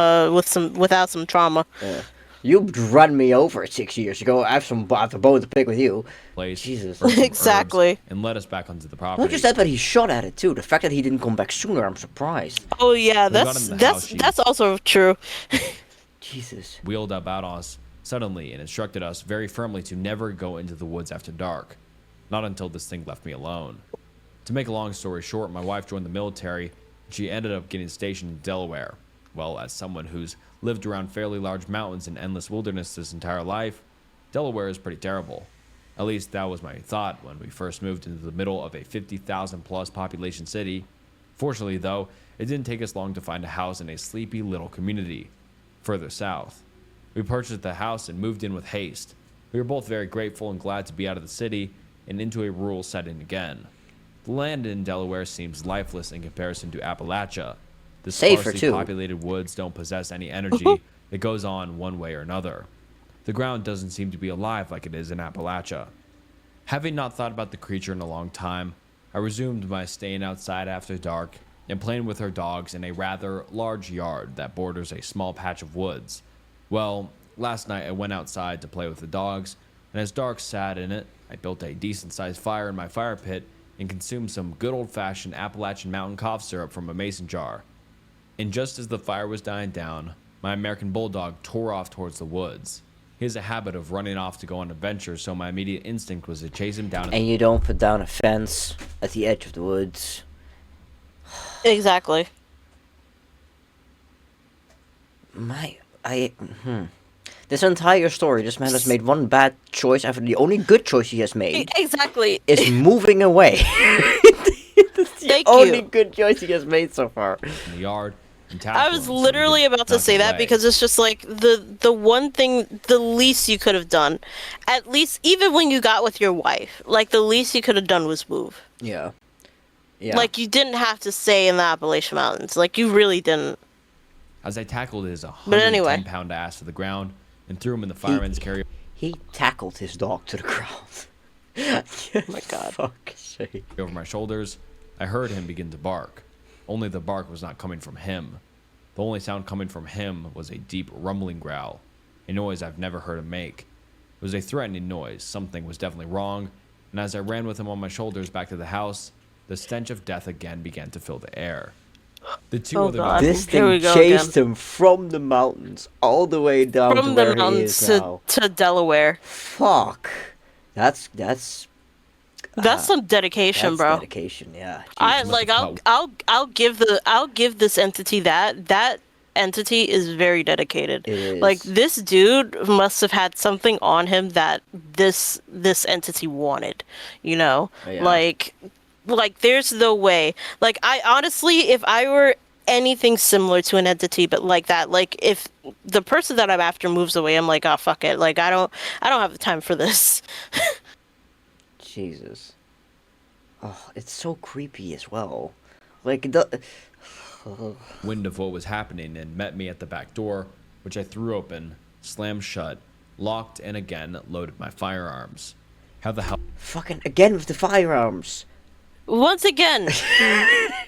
trauma. Yeah. You ran me over 6 years ago. I have a bone to pick with you. Place, Jesus. brought some herbs, Exactly. and led us back onto the property. Not just that, but he shot at it too. The fact that he didn't come back sooner, I'm surprised. Oh yeah, We got that's him in the house, that's she- that's also true. Jesus. Wheeled up out on us suddenly and instructed us very firmly to never go into the woods after dark. Not until this thing left me alone. To make a long story short, my wife joined the military, and she ended up getting stationed in Delaware. Well, as someone who's lived around fairly large mountains and endless wilderness this entire life, Delaware is pretty terrible. At least that was my thought when we first moved into the middle of a 50,000 plus population city. Fortunately, though, it didn't take us long to find a house in a sleepy little community further south. We purchased the house and moved in with haste. We were both very grateful and glad to be out of the city and into a rural setting again. The land in Delaware seems lifeless in comparison to Appalachia. The Safer, sparsely too. populated woods don't possess any energy that goes on one way or another. The ground doesn't seem to be alive like it is in Appalachia. Having not thought about the creature in a long time, I resumed my staying outside after dark and playing with her dogs in a rather large yard that borders a small patch of woods. Well, last night I went outside to play with the dogs, and as dark sat in it, I built a decent-sized fire in my fire pit and consumed some good old-fashioned Appalachian mountain cough syrup from a mason jar. And just as the fire was dying down, my American bulldog tore off towards the woods. He He has a habit of running off to go on adventures, so my immediate instinct was to chase him down. And you don't put down a fence at the edge of the woods. Exactly. This entire story, this man has made one bad choice after the only good choice he has made Exactly. is moving away. That's the Thank only you. good choice he has made so far. In the yard and I was literally about to say that because it's just like the one thing, the least you could have done, at least even when you got with your wife, like the least you could have done was move. Yeah. Yeah. Like you didn't have to stay in the Appalachian Mountains. Like you really didn't. As I tackled his But anyway. 110-pound ass to the ground and threw him in the fireman's carrier He tackled his dog to the ground. Oh my God. Fuck's sake. over my shoulders, I heard him begin to bark. Only the bark was not coming from him. The only sound coming from him was a deep rumbling growl, a noise I've never heard him make. It was a threatening noise. Something was definitely wrong, and as I ran with him on my shoulders back to the house, the stench of death again began to fill the air. The two Oh, other God. This Here we thing go chased him from the mountains all the way down From to the where he mountains is now. to Delaware. Fuck. That's That's some dedication, bro. dedication, yeah. I Jesus. like I'll give this entity that entity is very dedicated. It is. Like this dude must have had something on him that this entity wanted, you know? Yeah. Like there's no way. Like I honestly, if I were anything similar to an entity but like that, like if the person that I'm after moves away, I'm like, oh fuck it. Like I don't have the time for this. Jesus. Oh, it's so creepy as well. Like the wind of what was happening and met me at the back door, which I threw open, slammed shut, locked, and again loaded my firearms. How the hell? fucking again with the firearms. Once again,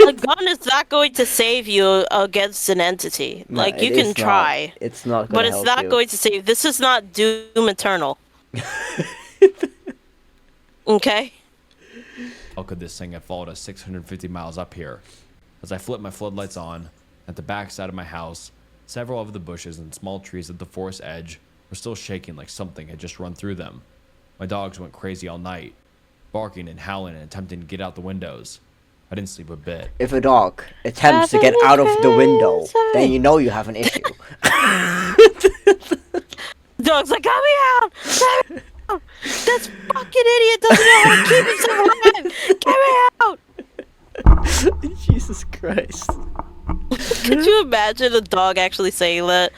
a gun is not going to save you against an entity. No, Like, you it can is try, Not. It's not. but Gonna it's help not you. going to save. This is not Doom Eternal. Okay? How could this thing have followed us 650 miles up here? As I flipped my floodlights on, at the back side of my house, several of the bushes and small trees at the forest edge were still shaking like something had just run through them. My dogs went crazy all night, barking and howling and attempting to get out the windows. I didn't sleep a bit. If a dog attempts to get out of the window, then you know you have an issue. Dog's like, "Get me out! Get me out! This fucking idiot doesn't know how to keep himself alive! Get me out!" Jesus Christ. Could you imagine a dog actually saying that?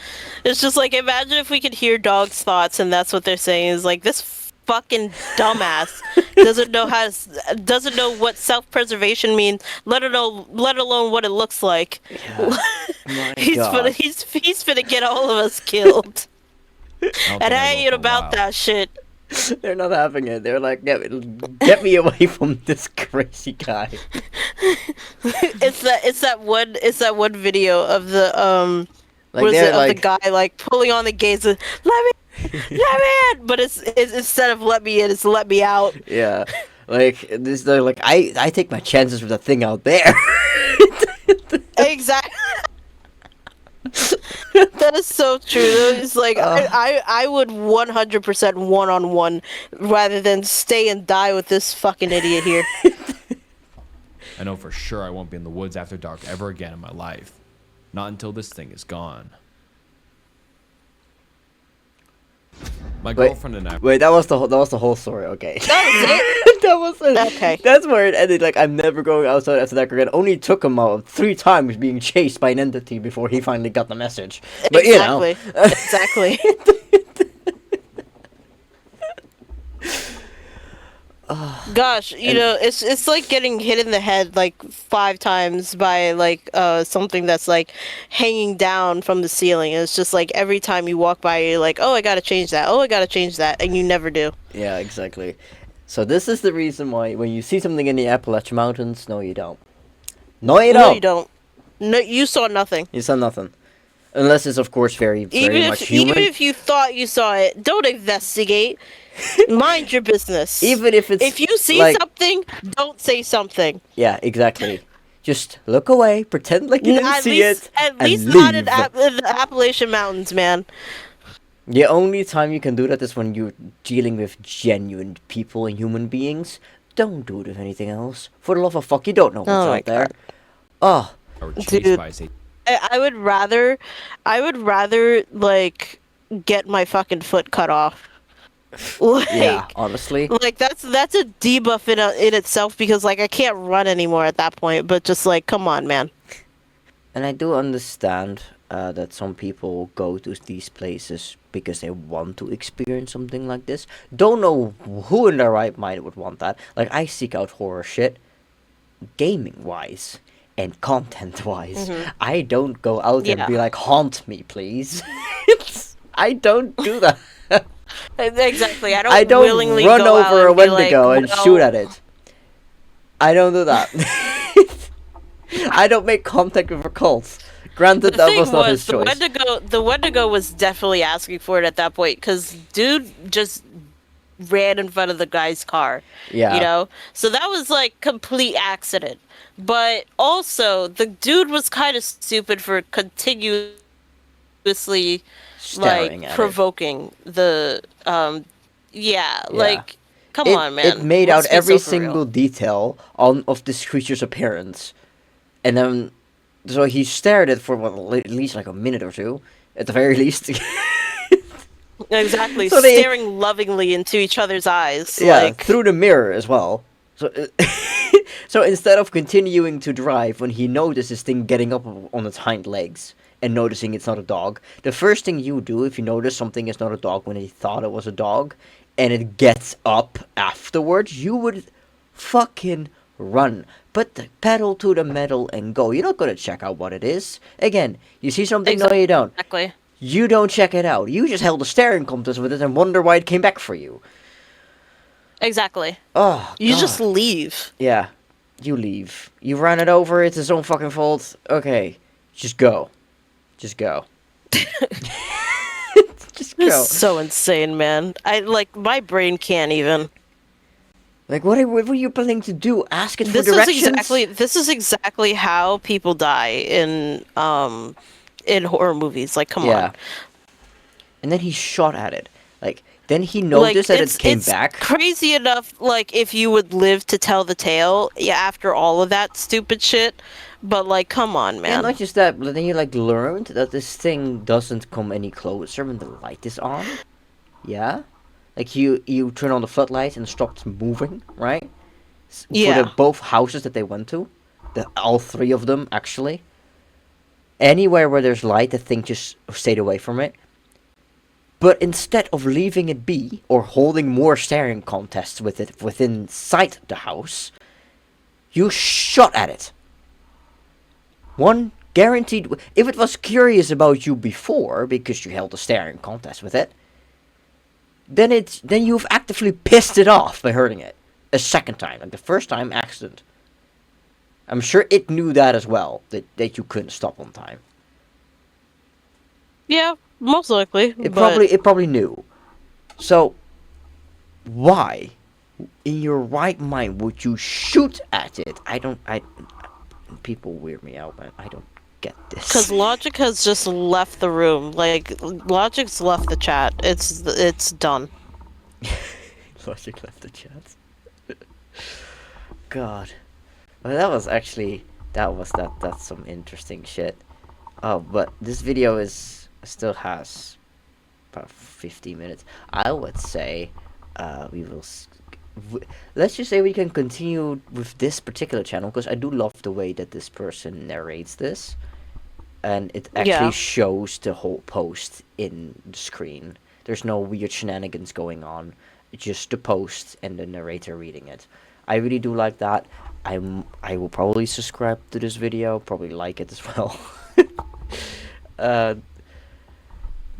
It's just like, imagine if we could hear dogs' thoughts and that's what they're saying is like, this fucking dumbass doesn't know what self-preservation means, let alone what it looks like. Yeah. My he's God. finna get all of us killed. I don't And think I will ain't for a about while. that shit. They're not having it. They're like, get me away from this crazy guy. It's that one video of the Like what is they're it, like, of the guy like pulling on the gates and, let me in, but it's instead of let me in, it's let me out. yeah, like this. They're like, I take my chances with the thing out there. Exactly. That is so true. It's like I would 100% one-on-one rather than stay and die with this fucking idiot here. I know for sure I won't be in the woods after dark ever again in my life. Not until this thing is gone. My girlfriend and I Wait, that was the whole story. Okay. That was it. That was it. Okay. That's where it ended. Like, I'm never going outside after that again. Only took him out 3 times being chased by an entity before he finally got the message. But Exactly. you know, Exactly. Gosh, you know, it's like getting hit in the head like 5 times by like something that's like hanging down from the ceiling. It's just like every time you walk by, you're like, oh, I gotta change that. Oh, I gotta change that, and you never do. yeah, exactly. So this is the reason why when you see something in the Appalachian Mountains, no, you don't. No, you No, don't. you don't. No, you saw nothing. You saw nothing. Unless it's, of course, very much human. Even if you thought you saw it, don't investigate. Mind your business. Even if it's If you see like, something, don't say something. yeah, exactly. Just look away, pretend like you didn't At see least, it, at and least not in leave. the Appalachian Mountains, man. The only time you can do that is when you're dealing with genuine people and human beings. Don't do it with anything else. For the love of fuck, you don't know what's Oh my out there. God. Oh, Or chased Dude. by Satan. I would rather like get my fucking foot cut off. Like, yeah, honestly. like that's a debuff in itself because like I can't run anymore at that point. But just like, come on, man. And I do understand that some people go to these places because they want to experience something like this. Don't know who in their right mind would want that. Like, I seek out horror shit, gaming-wise and content-wise. I don't go out and be Yeah. like, haunt me, please. I don't do that. Exactly. I don't. I don't willingly run go out over a and be like, Wendigo and well, shoot at it. I don't do that. I don't make contact with a cult. Granted, The that thing was not his the choice. Wendigo was definitely asking for it at that point because dude just ran in front of the guy's car. Yeah. You know, so that was like complete accident. But also, the dude was kind of stupid for continuously Staring like at it. provoking the yeah, like come on, man. It made Let's out be every so for real. single detail of this creature's appearance, and then so he stared at it for at least like a minute or two, at the very least. Exactly, So they- staring lovingly into each other's eyes. Yeah, like through the mirror as well. So, so instead of continuing to drive, when he noticed this thing getting up on its hind legs and noticing it's not a dog, the first thing you do if you notice something is not a dog when he thought it was a dog, and it gets up afterwards, you would fucking run. Put the pedal to the metal and go. You're not gonna check out what it is. Again, you see something, no you don't. exactly. You don't check it out. You just held a staring contest with it and wonder why it came back for you. Exactly. Oh, You God. just leave. Yeah, you leave. You ran it over, it's his own fucking fault. Okay, just go. Just go. Just This go. is so insane, man. I like my brain can't even. Like, what were you planning to do? Ask it for This is directions? exactly how people die in horror movies. Like, come Yeah. on. And then he shot at it. Like, then he noticed that it came it's back. crazy enough, like, if you would live to tell the tale, yeah, after all of that stupid shit. But, like, come on, And man. not just that, but then you, like, learned that this thing doesn't come any closer when the light is on. Yeah? Like, you turn on the floodlights and it stops moving, right? For Yeah. both houses that they went to. All three of them, actually. Anywhere where there's light, the thing just stayed away from it. But instead of leaving it be, or holding more staring contests with it within sight of the house, you shot at it. One guaranteed. If it was curious about you before, because you held a staring contest with it, then you've actively pissed it off by hurting it a second time. Like the first time, accident. I'm sure it knew that as well, that you couldn't stop on time. Yeah, most likely. It but probably knew. So why, in your right mind, would you shoot at it? People weird me out, man. I don't get this. Because Logic has just left the room. Like, Logic's left the chat. It's done. Logic left the chat. God. Well, that's some interesting shit. Oh, but this video still has about 50 minutes. I would say we will let's just say we can continue with this particular channel, because I do love the way that this person narrates this, and it actually Yeah. shows the whole post in the screen. There's no weird shenanigans going on. It's just the post and the narrator reading it. I really do like that. I will probably subscribe to this video, probably like it as well.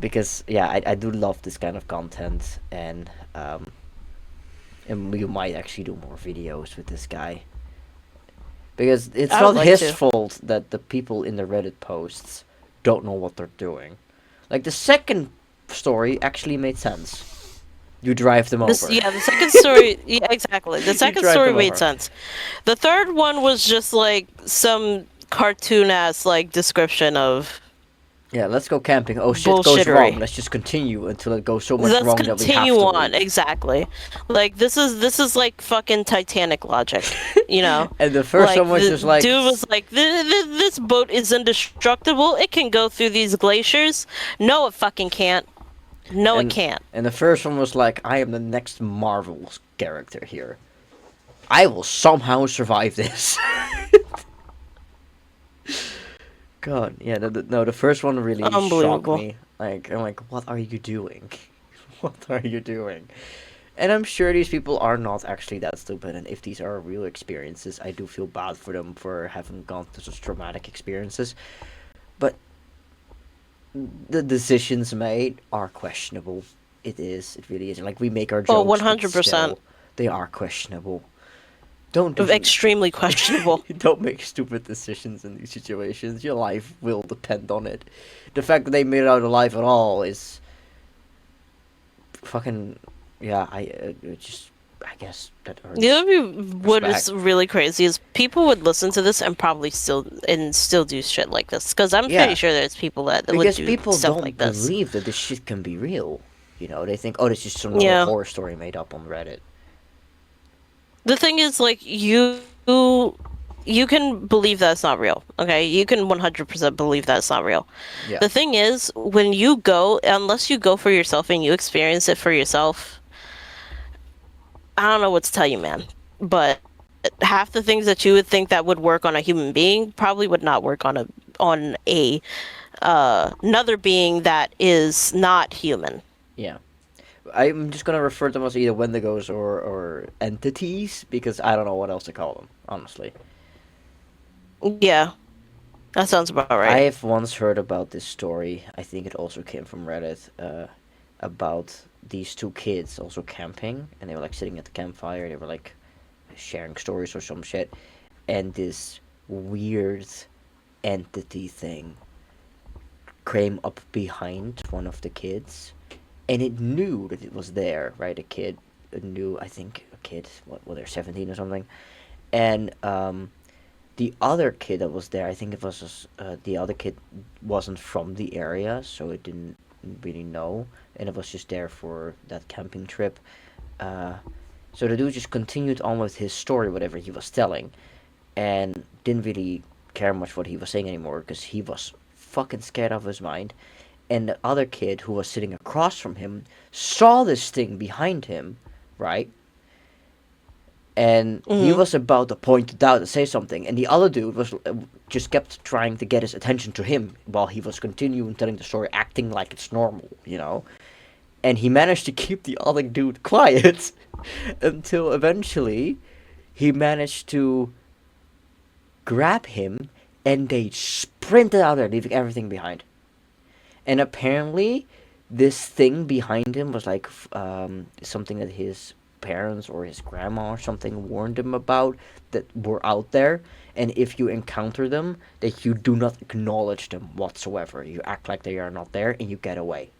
Because yeah, I do love this kind of content, and we might actually do more videos with this guy, because it's I would not like his to. fault that the people in the Reddit posts don't know what they're doing. Like, the second story actually made sense. You drive them over. The second story. Yeah, exactly. The second drive story them made over. sense. The third one was just like some cartoon ass like description of Yeah, let's go camping. Oh, shit goes wrong. Let's just continue until it goes so much Let's wrong that we have continue to on. leave. Exactly. Like this is like fucking Titanic logic, you know? And the first Like one was the just like, dude was like, this boat is indestructible. It can go through these glaciers. No, it fucking can't. No, it and can't. and the first one was like, I am the next Marvel character here. I will somehow survive this. God, yeah, no, the first one really shocked Unbelievable. me. Like, I'm like, what are you doing? What are you doing? And I'm sure these people are not actually that stupid, and if these are real experiences, I do feel bad for them for having gone through such traumatic experiences. But the decisions made are questionable. It is. It really is. Like, we make our Oh, jokes, but 100%. still, they are questionable. Don't do Extremely questionable. don't make stupid decisions in these situations. Your life will depend on it. The fact that they made it out alive at all is fucking yeah. I guess that earns You know what is respect. really crazy is people would listen to this and probably still do shit like this because I'm Yeah. pretty sure there's people that would Because do people stuff don't like this. believe that this shit can be real. You know, they think, oh, this is just another Yeah. horror story made up on Reddit. The thing is, like, you can believe that it's not real. Okay, you can 100% believe that it's not real. Yeah. The thing is, when you go, unless you go for yourself and you experience it for yourself, I don't know what to tell you, man. But half the things that you would think that would work on a human being probably would not work on a another being that is not human. Yeah. I'm just gonna refer to them as either Wendigos or entities because I don't know what else to call them, honestly. Yeah, that sounds about right. I've once heard about this story. I think it also came from Reddit. About these two kids also camping, and they were like sitting at the campfire. They were like sharing stories or some shit, and this weird entity thing came up behind one of the kids, and it knew that it was there. Right, a kid knew. I think a kid. What? Well, they're 17 or something, and the other kid that was there, I think it was the other kid wasn't from the area, so it didn't really know, and it was just there for that camping trip. Uh, so the dude just continued on with his story, whatever he was telling, and didn't really care much what he was saying anymore because he was fucking scared of his mind. And the other kid who was sitting across from him saw this thing behind him, right? And he Hmm. was about to point it out and say something, and the other dude was just kept trying to get his attention to him while he was continuing telling the story, acting like it's normal, you know. And he managed to keep the other dude quiet until eventually he managed to grab him, and they sprinted out there, leaving everything behind. And apparently, this thing behind him was like something that his parents or his grandma or something warned him about that were out there. And if you encounter them, that you do not acknowledge them whatsoever. You act like they are not there, and you get away.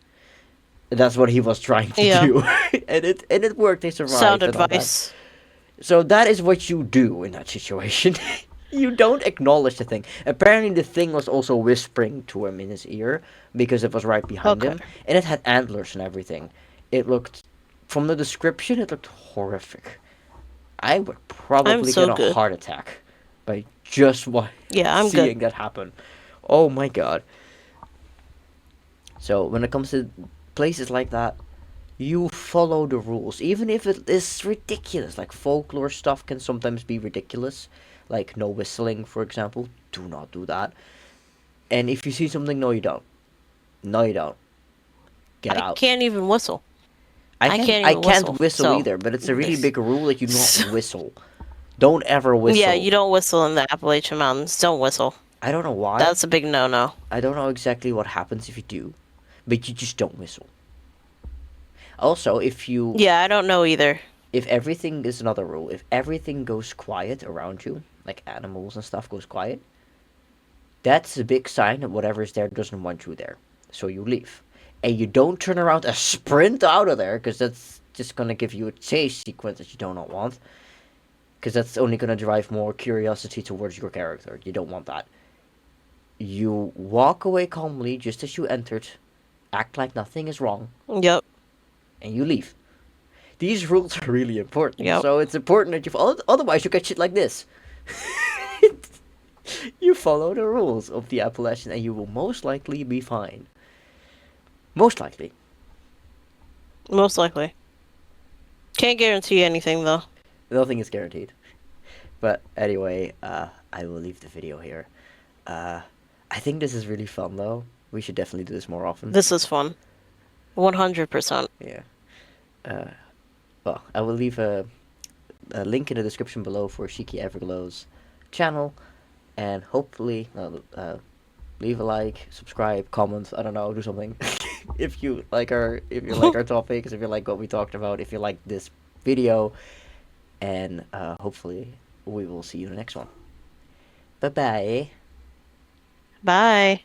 That's what he was trying to Yeah. do, and it worked. They Sound survived and all that. advice. So that is what you do in that situation. You don't acknowledge the thing. Apparently, the thing was also whispering to him in his ear because it was right behind Okay. him, and it had antlers and everything. It looked, from the description, it looked horrific. I would I'm probably so get a good. heart attack by just Yeah, I'm seeing good. that happen. Oh my god. So when it comes to places like that, you follow the rules, even if it is ridiculous. Like folklore stuff can sometimes be ridiculous, like no whistling, for example. Do not do that. And if you see something, no, you don't. No, you don't. Get I out. can't even whistle. I can't I even can't whistle. whistle So, either, but it's a really this- big rule that you not whistle. Don't ever yeah, whistle. you don't whistle in the Appalachian Mountains. Don't whistle. I don't know why. That's a big no-no. I don't know exactly what happens if you do, but you just don't whistle. Also, Yeah, I don't know either. if everything is another rule, if everything goes quiet around you, like animals and stuff goes quiet, that's a big sign that whatever is there doesn't want you there. So you leave. And you don't turn around and sprint out of there, because that's just going to give you a chase sequence that you do not want. Because that's only going to drive more curiosity towards your character. You don't want that. You walk away calmly just as you entered, act like nothing is wrong, Yep. and you leave. These rules are really important. Yep. So it's important that you follow. Otherwise, you get shit like this. You follow the rules of the Appalachian, and you will most likely be fine. Most likely. Most likely. Can't guarantee anything though. Nothing is guaranteed. But anyway, I will leave the video here. I think this is really fun, though. We should definitely do this more often. This is fun. 100%. Yeah. Well, I will leave a link in the description below for Shiki Everglow's channel, and hopefully, leave a like, subscribe, comment. I don't know, do something. If you like our topics, if you like what we talked about, if you like this video, and hopefully we will see you in the next one. Bye bye. Bye.